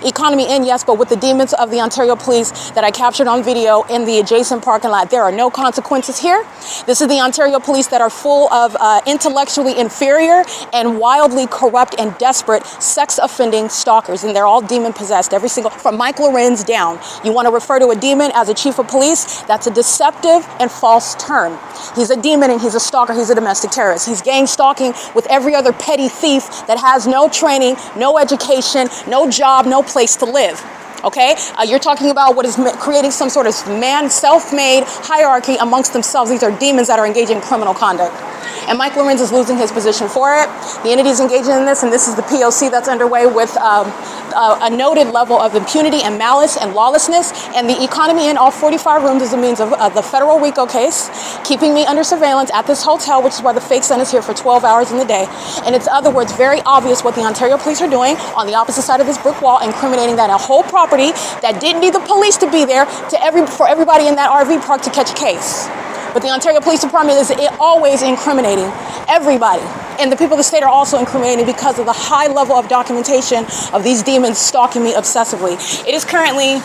Economy Inn, yes, but with the demons of the Ontario Police that I captured on video in the adjacent parking lot. There are no consequences here. This is the Ontario Police that are full of intellectually inferior and wildly corrupt and desperate sex offending stalkers, and they're all demon possessed, every single, from Mike Lorenz down. You want to refer to a demon as a chief of police? That's a deceptive and false term. He's a demon and he's a stalker. He's a domestic terrorist. He's gang stalking with every other petty thief that has no training, no education, no job, no place to live. Okay, you're talking about what is creating some sort of self-made hierarchy amongst themselves. These are demons that are engaging in criminal conduct. and Mike Lorenz is losing his position for it. The entity is engaging in this, and this is the P.O.C. that's underway with a noted level of impunity and malice and lawlessness, and the economy in all 45 rooms is a means of the federal RICO case, keeping me under surveillance at this hotel, which is why the fake sun is here for 12 hours in the day. And it's, in other words, very obvious what the Ontario police are doing on the opposite side of this brick wall, incriminating that a whole property that didn't need the police to be there for everybody in that RV park to catch a case. But the Ontario Police Department is always incriminating everybody. And the people of the state are also incriminating because of the high level of documentation of these demons stalking me obsessively. It is currently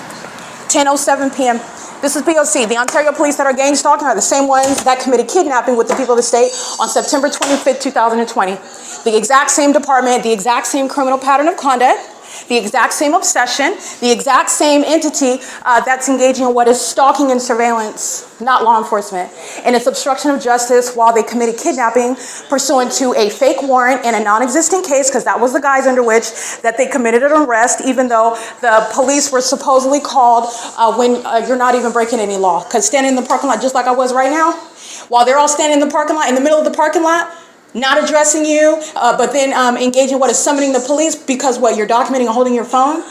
10:07 p.m. This is P.O.C. The Ontario police that are gang stalking are the same ones that committed kidnapping with the people of the state on September 25th, 2020. The exact same department, the exact same criminal pattern of conduct, the exact same obsession, the exact same entity that's engaging in what is stalking and surveillance, not law enforcement. And it's obstruction of justice while they committed kidnapping pursuant to a fake warrant in a non-existent case, because that was the guise under which that they committed an arrest, even though the police were supposedly called when you're not even breaking any law. Because standing in the parking lot, just like I was right now, while they're all standing in the parking lot, in the middle of the parking lot, not addressing you, but then engaging what is summoning the police because what, you're documenting and holding your phone?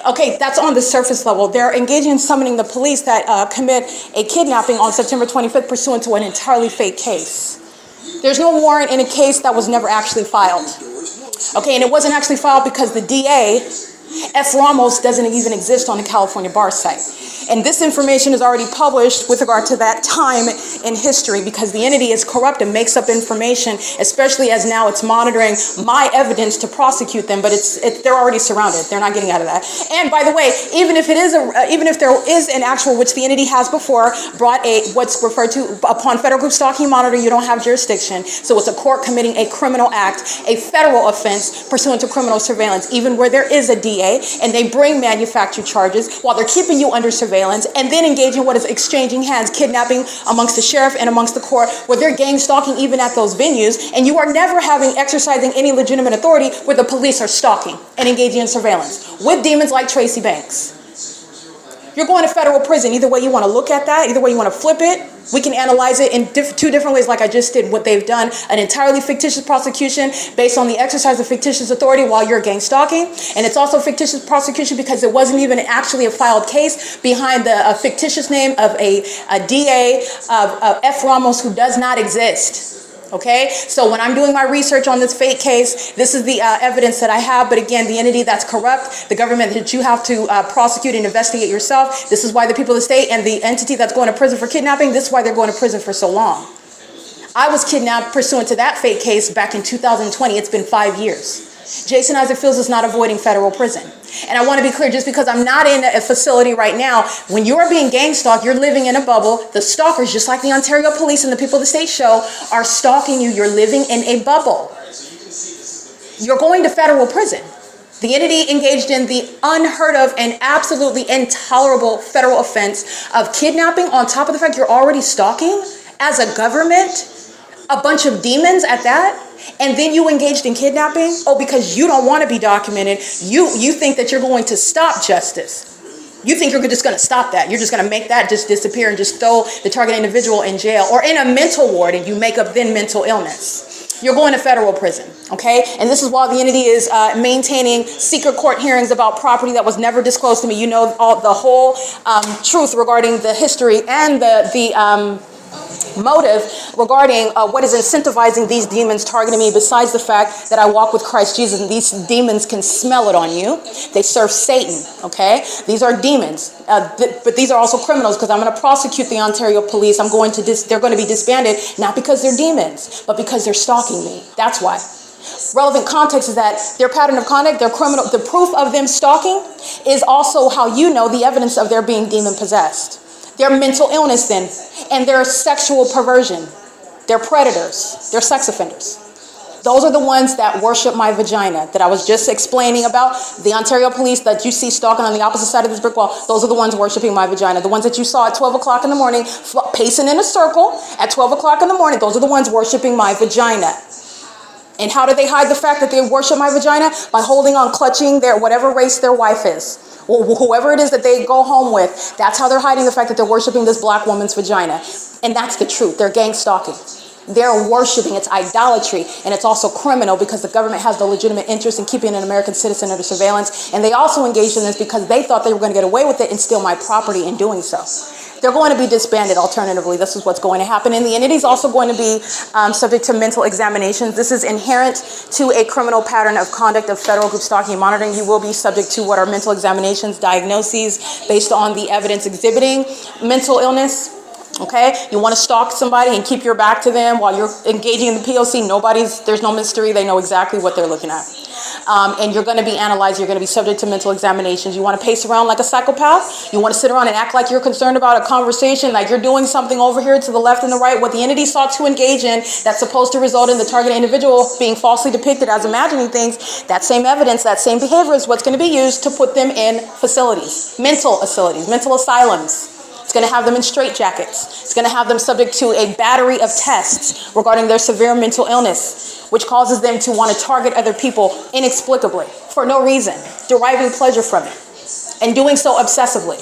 Okay, that's on the surface level. They're engaging in summoning the police that commit a kidnapping on September 25th pursuant to an entirely fake case. There's no warrant in a case that was never actually filed. Okay, and it wasn't actually filed because the DA, F. Ramos, doesn't even exist on the California bar site. And this information is already published with regard to that time in history because the entity is corrupt and makes up information, especially as now it's monitoring my evidence to prosecute them, but they're already surrounded. They're not getting out of that. And by the way, even if there is an actual, which the entity has before, brought what's referred to upon federal group stalking monitor, you don't have jurisdiction. So it's a court committing a criminal act, a federal offense pursuant to criminal surveillance, even where there is a DA and they bring manufactured charges while they're keeping you under surveillance, and then engaging what is exchanging hands, kidnapping amongst the sheriff and amongst the court, where they're gang stalking even at those venues, and you are never exercising any legitimate authority where the police are stalking and engaging in surveillance with demons like Tracy Banks. You're going to federal prison. Either way you want to look at that, either way you want to flip it, we can analyze it in two different ways like I just did what they've done, an entirely fictitious prosecution based on the exercise of fictitious authority while you're gang stalking. And it's also fictitious prosecution because it wasn't even actually a filed case behind the fictitious name of a DA, of F. Ramos, who does not exist. Okay, so when I'm doing my research on this fake case, this is the evidence that I have. But again, the entity that's corrupt, the government that you have to prosecute and investigate yourself. This is why the people of the state and the entity that's going to prison for kidnapping, this is why they're going to prison for so long. I was kidnapped pursuant to that fake case back in 2020. It's been 5 years. Jason Isaac Fields is not avoiding federal prison. And I want to be clear, just because I'm not in a facility right now, when you are being gang stalked, you're living in a bubble. The stalkers, just like the Ontario police and the people of the state show, are stalking you. You're living in a bubble. You're going to federal prison. The entity engaged in the unheard of and absolutely intolerable federal offense of kidnapping on top of the fact you're already stalking as a government, a bunch of demons at that. And then you engaged in kidnapping? Oh, because you don't want to be documented. You think that you're going to stop justice. You think you're just going to stop that. You're just going to make that just disappear and just throw the target individual in jail or in a mental ward, and you make up then mental illness. You're going to federal prison, okay? And this is while the entity is maintaining secret court hearings about property that was never disclosed to me. You know the whole truth regarding the history and the motive regarding what is incentivizing these demons targeting me, besides the fact that I walk with Christ Jesus and these demons can smell it on you. They serve Satan, okay? These are demons, but these are also criminals because I'm going to prosecute the Ontario police. They're going to be disbanded, not because they're demons, but because they're stalking me. That's why. Relevant context is that their pattern of conduct, their criminal, the proof of them stalking is also how you know the evidence of their being demon possessed. Their mental illness then, and their sexual perversion. They're predators. They're sex offenders. Those are the ones that worship my vagina that I was just explaining about. The Ontario police that you see stalking on the opposite side of this brick wall, those are the ones worshiping my vagina. The ones that you saw at 12 o'clock in the morning, pacing in a circle at 12 o'clock in the morning, those are the ones worshiping my vagina. And how do they hide the fact that they worship my vagina? By holding on, clutching their whatever race their wife is. Or whoever it is that they go home with. That's how they're hiding the fact that they're worshiping this black woman's vagina. And that's the truth. They're gang stalking. They're worshiping. It's idolatry, and it's also criminal because the government has the legitimate interest in keeping an American citizen under surveillance, and they also engaged in this because they thought they were going to get away with it and steal my property in doing so. They're going to be disbanded. Alternatively, this is what's going to happen. And the entity is also going to be subject to mental examinations. This is inherent to a criminal pattern of conduct of federal group stalking and monitoring. You will be subject to what are mental examinations, diagnoses based on the evidence exhibiting mental illness. Okay, you want to stalk somebody and keep your back to them while you're engaging in the P.O.C. There's no mystery. They know exactly what they're looking at. And you're going to be analyzed. You're going to be subject to mental examinations. You want to pace around like a psychopath. You want to sit around and act like you're concerned about a conversation, like you're doing something over here to the left and the right. What the entity sought to engage in that's supposed to result in the target individual being falsely depicted as imagining things, that same evidence, that same behavior is what's going to be used to put them in facilities, mental asylums. It's going to have them in straitjackets. It's going to have them subject to a battery of tests regarding their severe mental illness, which causes them to want to target other people inexplicably for no reason, deriving pleasure from it, and doing so obsessively.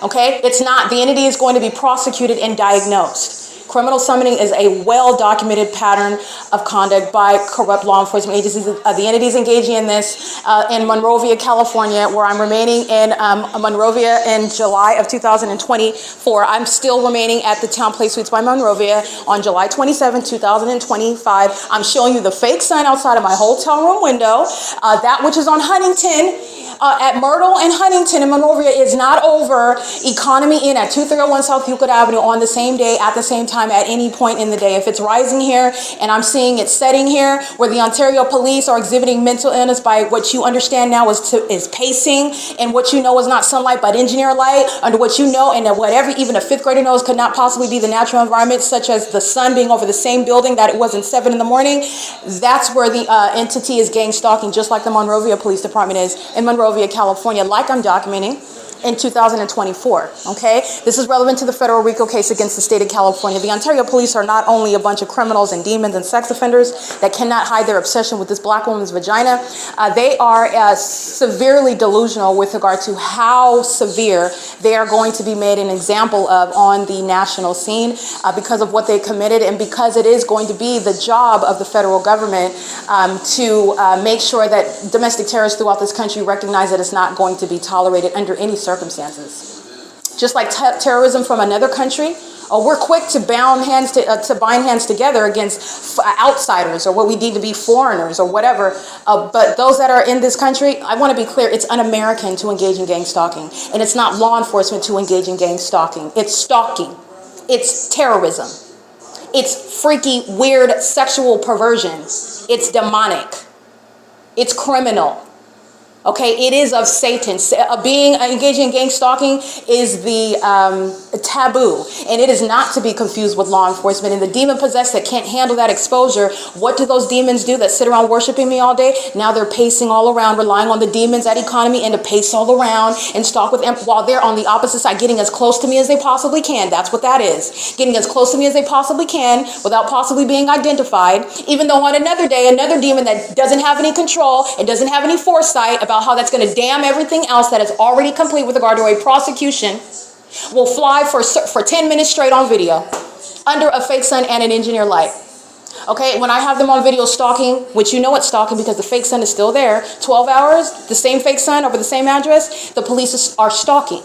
Okay? The entity is going to be prosecuted and diagnosed. Criminal summoning is a well-documented pattern of conduct by corrupt law enforcement agencies. The entities engaging in this in Monrovia, California, where I'm remaining in Monrovia in July of 2024. I'm still remaining at the Town Place Suites by Monrovia on July 27, 2025. I'm showing you the fake sign outside of my hotel room window. That which is on Huntington, at Myrtle and Huntington in Monrovia is not over Economy Inn at 2301 South Euclid Avenue on the same day, at the same time, at any point in the day. If it's rising here and I'm seeing it setting here, where the Ontario police are exhibiting mental illness by what you understand now is pacing, and what you know is not sunlight but engineer light, under what you know and whatever even a fifth grader knows could not possibly be the natural environment, such as the sun being over the same building that it was in 7 in the morning, that's where the entity is gang stalking, just like the Monrovia Police Department is in Monrovia, California, like I'm documenting in 2024, okay? This is relevant to the federal RICO case against the state of California. The Ontario police are not only a bunch of criminals and demons and sex offenders that cannot hide their obsession with this black woman's vagina. They are severely delusional with regard to how severe they are going to be made an example of on the national scene because of what they committed, and because it is going to be the job of the federal government to make sure that domestic terrorists throughout this country recognize that it's not going to be tolerated under any circumstances. Just like terrorism from another country, we're quick to bind hands together against outsiders, or what we deem to be foreigners or whatever. But those that are in this country, I want to be clear, it's un-American to engage in gang stalking. And it's not law enforcement to engage in gang stalking. It's stalking. It's terrorism. It's freaky, weird sexual perversion. It's demonic. It's criminal. Okay, it is of Satan. Engaging in gang stalking is the taboo, and it is not to be confused with law enforcement. And the demon possessed that can't handle that exposure, what do those demons do that sit around worshiping me all day? Now they're pacing all around, relying on the demons at Economy and to pace all around and stalk with them while they're on the opposite side, getting as close to me as they possibly can. That's what that is. Getting as close to me as they possibly can without possibly being identified, even though on another day, another demon that doesn't have any control and doesn't have any foresight about how that's going to damn everything else that is already complete with regard to a prosecution will fly for 10 minutes straight on video under a fake sun and an engineer light. Okay, when I have them on video stalking, which you know it's stalking because the fake sun is still there, 12 hours, the same fake sun over the same address, the police are stalking.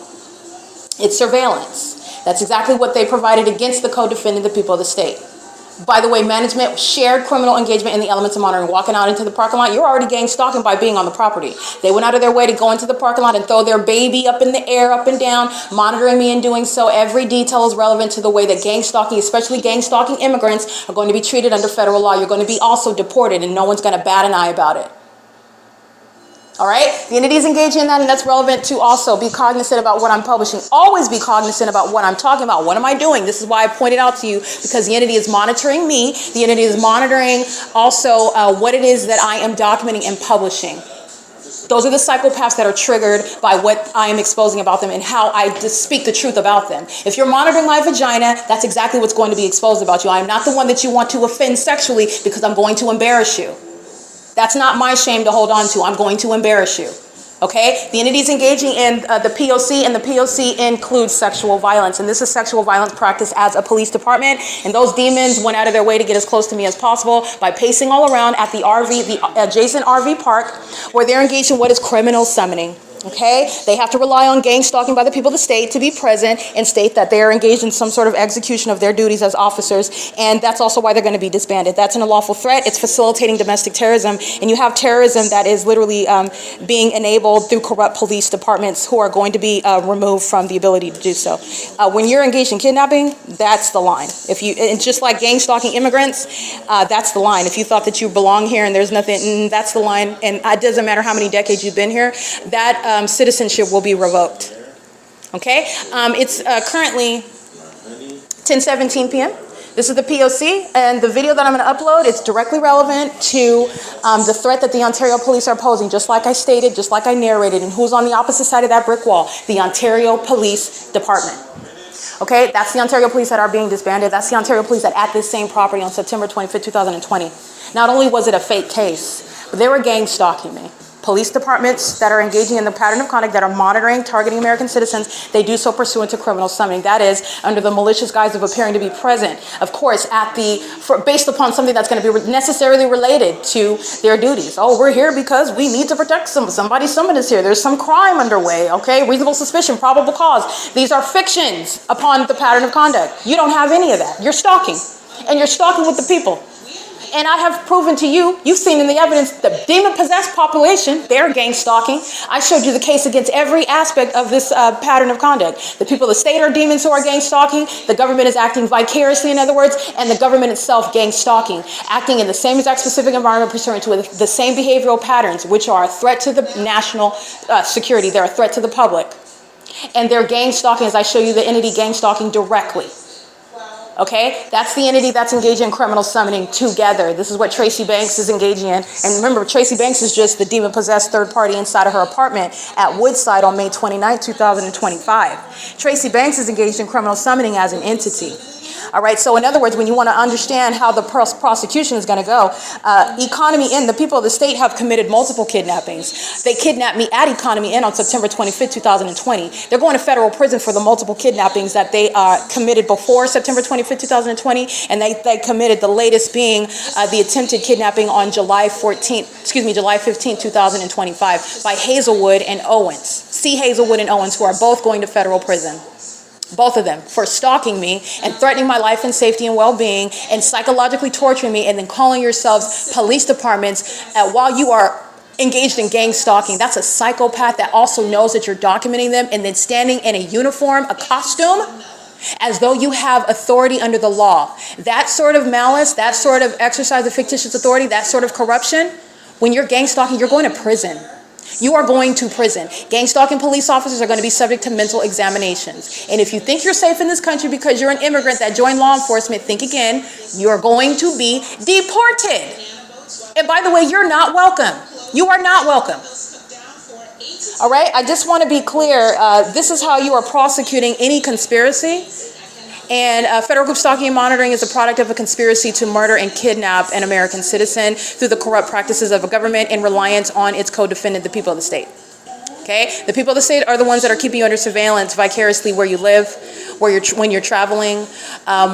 It's surveillance. That's exactly what they provided against the co-defendant, the people of the state. By the way, management shared criminal engagement in the elements of monitoring. Walking out into the parking lot, you're already gang stalking by being on the property. They went out of their way to go into the parking lot and throw their baby up in the air, up and down, monitoring me and doing so. Every detail is relevant to the way that gang stalking, especially gang stalking immigrants, are going to be treated under federal law. You're going to be also deported, and no one's going to bat an eye about it. All right, the entity is engaging in that, and that's relevant to also be cognizant about what I'm publishing. Always be cognizant about what I'm talking about. What am I doing? This is why I pointed out to you, because the entity is monitoring me. The entity is monitoring also what it is that I am documenting and publishing. Those are the psychopaths that are triggered by what I am exposing about them and how I speak the truth about them. If you're monitoring my vagina, that's exactly what's going to be exposed about you. I am not the one that you want to offend sexually because I'm going to embarrass you. That's not my shame to hold on to. I'm going to embarrass you. Okay, the entities engaging in the P.O.C. and the P.O.C. includes sexual violence, and this is sexual violence practiced as a police department, and those demons went out of their way to get as close to me as possible by pacing all around at the RV, the adjacent RV park, where they're engaged in what is criminal summoning. Okay, they have to rely on gang stalking by the people of the state to be present and state that they are engaged in some sort of execution of their duties as officers, and that's also why they're going to be disbanded. That's an unlawful threat. It's facilitating domestic terrorism, and you have terrorism that is literally being enabled through corrupt police departments who are going to be removed from the ability to do so. When you're engaged in kidnapping, that's the line. If you, and just like gang stalking immigrants, that's the line. If you thought that you belong here and there's nothing, that's the line, and it doesn't matter how many decades you've been here, that citizenship will be revoked. Okay, it's currently 10:17 p.m. This is the P.O.C. and the video that I'm going to upload, it's directly relevant to the threat that the Ontario police are posing, just like I stated, just like I narrated. And who's on the opposite side of that brick wall? The Ontario Police Department. Okay, that's the Ontario police that are being disbanded. That's the Ontario police that at this same property on September 25th, 2020. Not only was it a fake case, but they were gang stalking me. Police departments that are engaging in the pattern of conduct that are monitoring, targeting American citizens, they do so pursuant to criminal summoning. That is under the malicious guise of appearing to be present, of course, based upon something that's going to be necessarily related to their duties. Oh, we're here because we need to protect somebody summoned us here. There's some crime underway, okay? Reasonable suspicion, probable cause. These are fictions upon the pattern of conduct. You don't have any of that. You're stalking, and you're stalking with the people. And I have proven to you, you've seen in the evidence, the demon-possessed population, they're gang stalking. I showed you the case against every aspect of this pattern of conduct. The people of the state are demons who are gang stalking. The government is acting vicariously, in other words, and the government itself gang stalking, acting in the same exact specific environment pursuant to the same behavioral patterns, which are a threat to the national security. They're a threat to the public. And they're gang stalking, as I show you the entity gang stalking directly. Okay, that's the entity that's engaged in criminal summoning together. This is what Tracy Banks is engaging in. And remember, Tracy Banks is just the demon-possessed third party inside of her apartment at Woodside on May 29, 2025. Tracy Banks is engaged in criminal summoning as an entity. All right, so in other words, when you want to understand how the prosecution is going to go, Economy Inn, the people of the state have committed multiple kidnappings. They kidnapped me at Economy Inn on September 25th, 2020. They're going to federal prison for the multiple kidnappings that they committed before September 25th, 2020, and they committed the latest being the attempted kidnapping on July 15th, 2025 by Hazelwood and Owens. C. Hazelwood and Owens, who are both going to federal prison. Both of them, for stalking me and threatening my life and safety and well-being and psychologically torturing me and then calling yourselves police departments while you are engaged in gang stalking. That's a psychopath that also knows that you're documenting them and then standing in a uniform, a costume, as though you have authority under the law. That sort of malice, that sort of exercise of fictitious authority, that sort of corruption, when you're gang stalking, you're going to prison. You are going to prison. Gang stalking police officers are going to be subject to mental examinations. And if you think you're safe in this country because you're an immigrant that joined law enforcement, think again. You're going to be deported. And by the way, you're not welcome. You are not welcome. All right? I just want to be clear. This is how you are prosecuting any conspiracy. And federal group stalking and monitoring is a product of a conspiracy to murder and kidnap an American citizen through the corrupt practices of a government in reliance on its co-defendant, the people of the state. Okay? The people of the state are the ones that are keeping you under surveillance vicariously where you live, when you're traveling,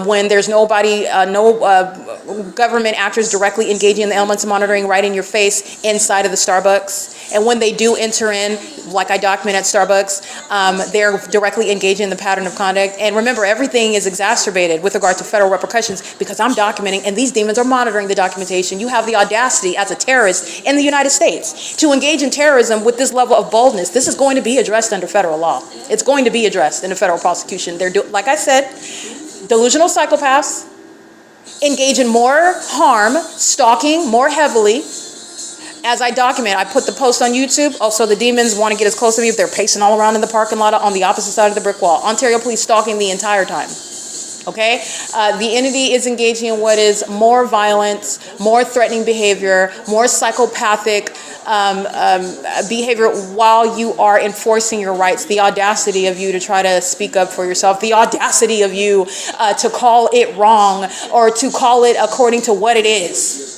when there's nobody, no government actors directly engaging in the elements of monitoring right in your face inside of the Starbucks. And when they do enter in, like I document at Starbucks, they're directly engaging in the pattern of conduct. And remember, everything is exacerbated with regard to federal repercussions because I'm documenting and these demons are monitoring the documentation. You have the audacity as a terrorist in the United States to engage in terrorism with this level of boldness. This is going to be addressed under federal law. It's going to be addressed in a federal prosecution. Like I said, delusional psychopaths engage in more harm, stalking more heavily. As I document, I put the post on YouTube. Also, the demons want to get as close to me if they're pacing all around in the parking lot on the opposite side of the brick wall. Ontario police stalking the entire time. Okay? The entity is engaging in what is more violence, more threatening behavior, more psychopathic behavior while you are enforcing your rights. The audacity of you to try to speak up for yourself. The audacity of you to call it wrong or to call it according to what it is.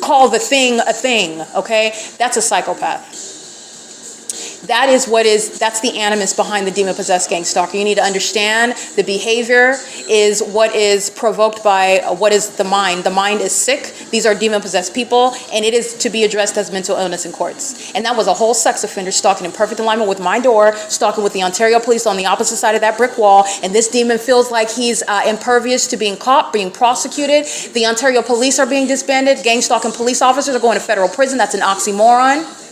Call the thing a thing, okay? That's a psychopath. That's the animus behind the demon-possessed gang stalker. You need to understand the behavior is what is provoked by what is the mind. The mind is sick. These are demon-possessed people, and it is to be addressed as mental illness in courts. And that was a whole sex offender stalking in perfect alignment with my door, stalking with the Ontario police on the opposite side of that brick wall, and this demon feels like he's impervious to being caught, being prosecuted. The Ontario police are being disbanded. Gang stalking police officers are going to federal prison. That's an oxymoron.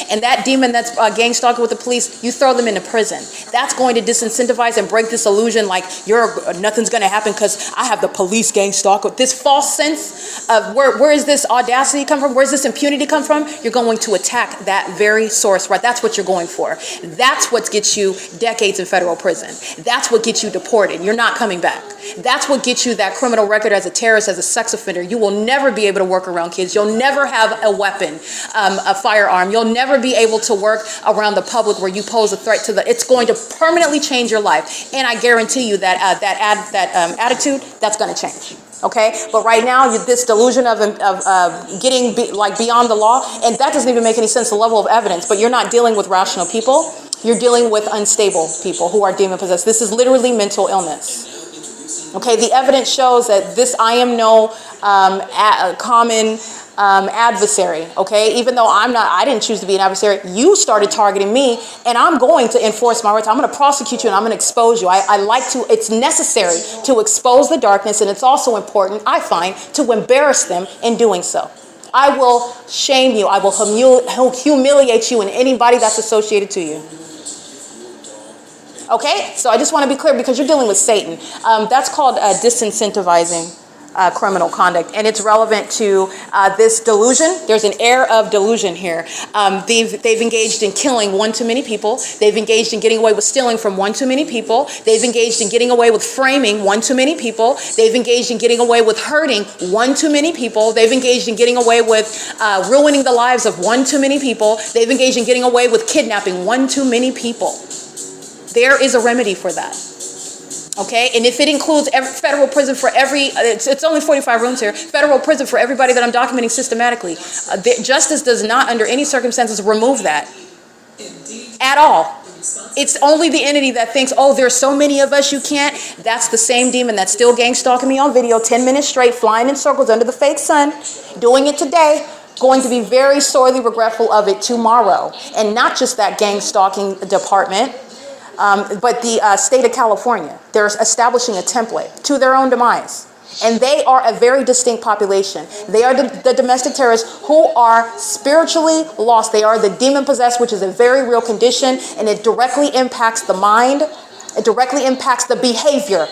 And that demon that's gang stalking with the police, you throw them into prison. That's going to disincentivize and break this illusion like nothing's going to happen because I have the police gang stalk. With this false sense of where is this audacity come from? Where's this impunity come from? You're going to attack that very source, right? That's what you're going for. That's what gets you decades in federal prison. That's what gets you deported. You're not coming back. That's what gets you that criminal record as a terrorist, as a sex offender. You will never be able to work around kids. You'll never have a weapon, a firearm. You'll never be able to work around the public where you pose a threat to it's going to permanently change your life. And I guarantee you that attitude, that's going to change. Okay, but right now this delusion of getting beyond the law, and that doesn't even make any sense, the level of evidence. But you're not dealing with rational people. You're dealing with unstable people who are demon possessed. This is literally mental illness. Okay, the evidence shows that I am no common adversary. Okay, even though I didn't choose to be an adversary. You started targeting me, and I'm going to enforce my rights. I'm going to prosecute you, and I'm going to expose you. It's necessary to expose the darkness, and it's also important, I find, to embarrass them in doing so. I will shame you. I will humiliate you and anybody that's associated to you. Okay, so I just want to be clear because you're dealing with Satan. That's called disincentivizing criminal conduct, and it's relevant to this delusion. There's an air of delusion here. They've engaged in killing one too many people. They've engaged in getting away with stealing from one too many people. They've engaged in getting away with framing one too many people. They've engaged in getting away with hurting one too many people. They've engaged in getting away with ruining the lives of one too many people. They've engaged in getting away with kidnapping one too many people. There is a remedy for that. Okay, and if it includes federal prison for it's only 45 rooms here, federal prison for everybody that I'm documenting systematically. Justice does not, under any circumstances, remove that at all. It's only the entity that thinks, oh, there's so many of us, you can't. That's the same demon that's still gang stalking me on video, 10 minutes straight, flying in circles under the fake sun, doing it today, going to be very sorely regretful of it tomorrow. And not just that gang stalking department, but the state of California. They're establishing a template to their own demise. And they are a very distinct population. They are the domestic terrorists who are spiritually lost. They are the demon-possessed, which is a very real condition, and it directly impacts the mind. It directly impacts the behavior.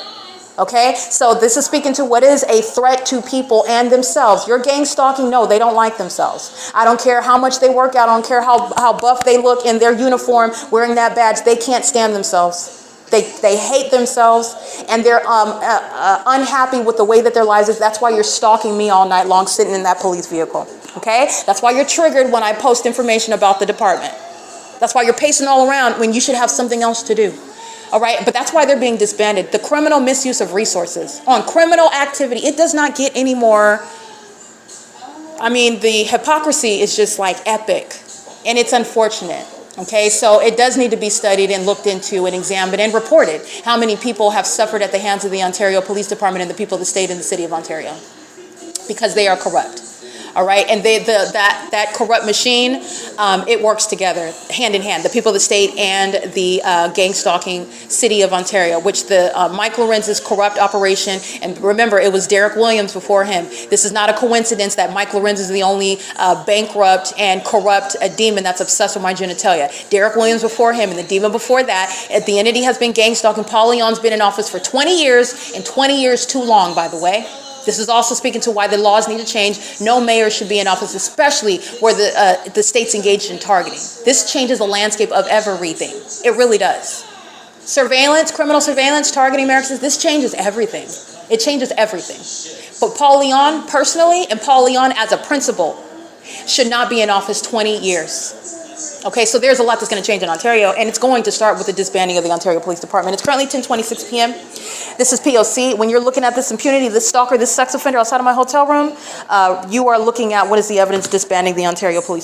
Okay, so this is speaking to what is a threat to people and themselves. Your gang stalking, no, they don't like themselves. I don't care how much they work out. I don't care how buff they look in their uniform wearing that badge. They can't stand themselves. They hate themselves, and they're unhappy with the way that their lives is. That's why you're stalking me all night long sitting in that police vehicle. Okay, that's why you're triggered when I post information about the department. That's why you're pacing all around when you should have something else to do. All right, but that's why they're being disbanded. The criminal misuse of resources on criminal activity, it does not get any more. I mean, the hypocrisy is just like epic, and it's unfortunate. Okay, so it does need to be studied and looked into and examined and reported. How many people have suffered at the hands of the Ontario Police Department and the people of the state and the city of Ontario? Because they are corrupt. All right, and that corrupt machine, it works together, hand in hand. The people of the state and the gang stalking city of Ontario, which the Mike Lorenz's corrupt operation, and remember, it was Derek Williams before him. This is not a coincidence that Mike Lorenz is the only bankrupt and corrupt demon that's obsessed with my genitalia. Derek Williams before him, and the demon before that, the entity has been gang stalking. Paul Leon's been in office for 20 years, and 20 years too long, by the way. This is also speaking to why the laws need to change. No mayor should be in office, especially where the state's engaged in targeting. This changes the landscape of everything. It really does. Surveillance, criminal surveillance, targeting Americans, this changes everything. It changes everything. But Paul Leon personally, and Paul Leon as a principal, should not be in office 20 years. Okay, so there's a lot that's going to change in Ontario, and it's going to start with the disbanding of the Ontario Police Department. It's currently 10:26 p.m. This is P.O.C. When you're looking at this impunity, this stalker, this sex offender outside of my hotel room, you are looking at what is the evidence disbanding the Ontario Police Department.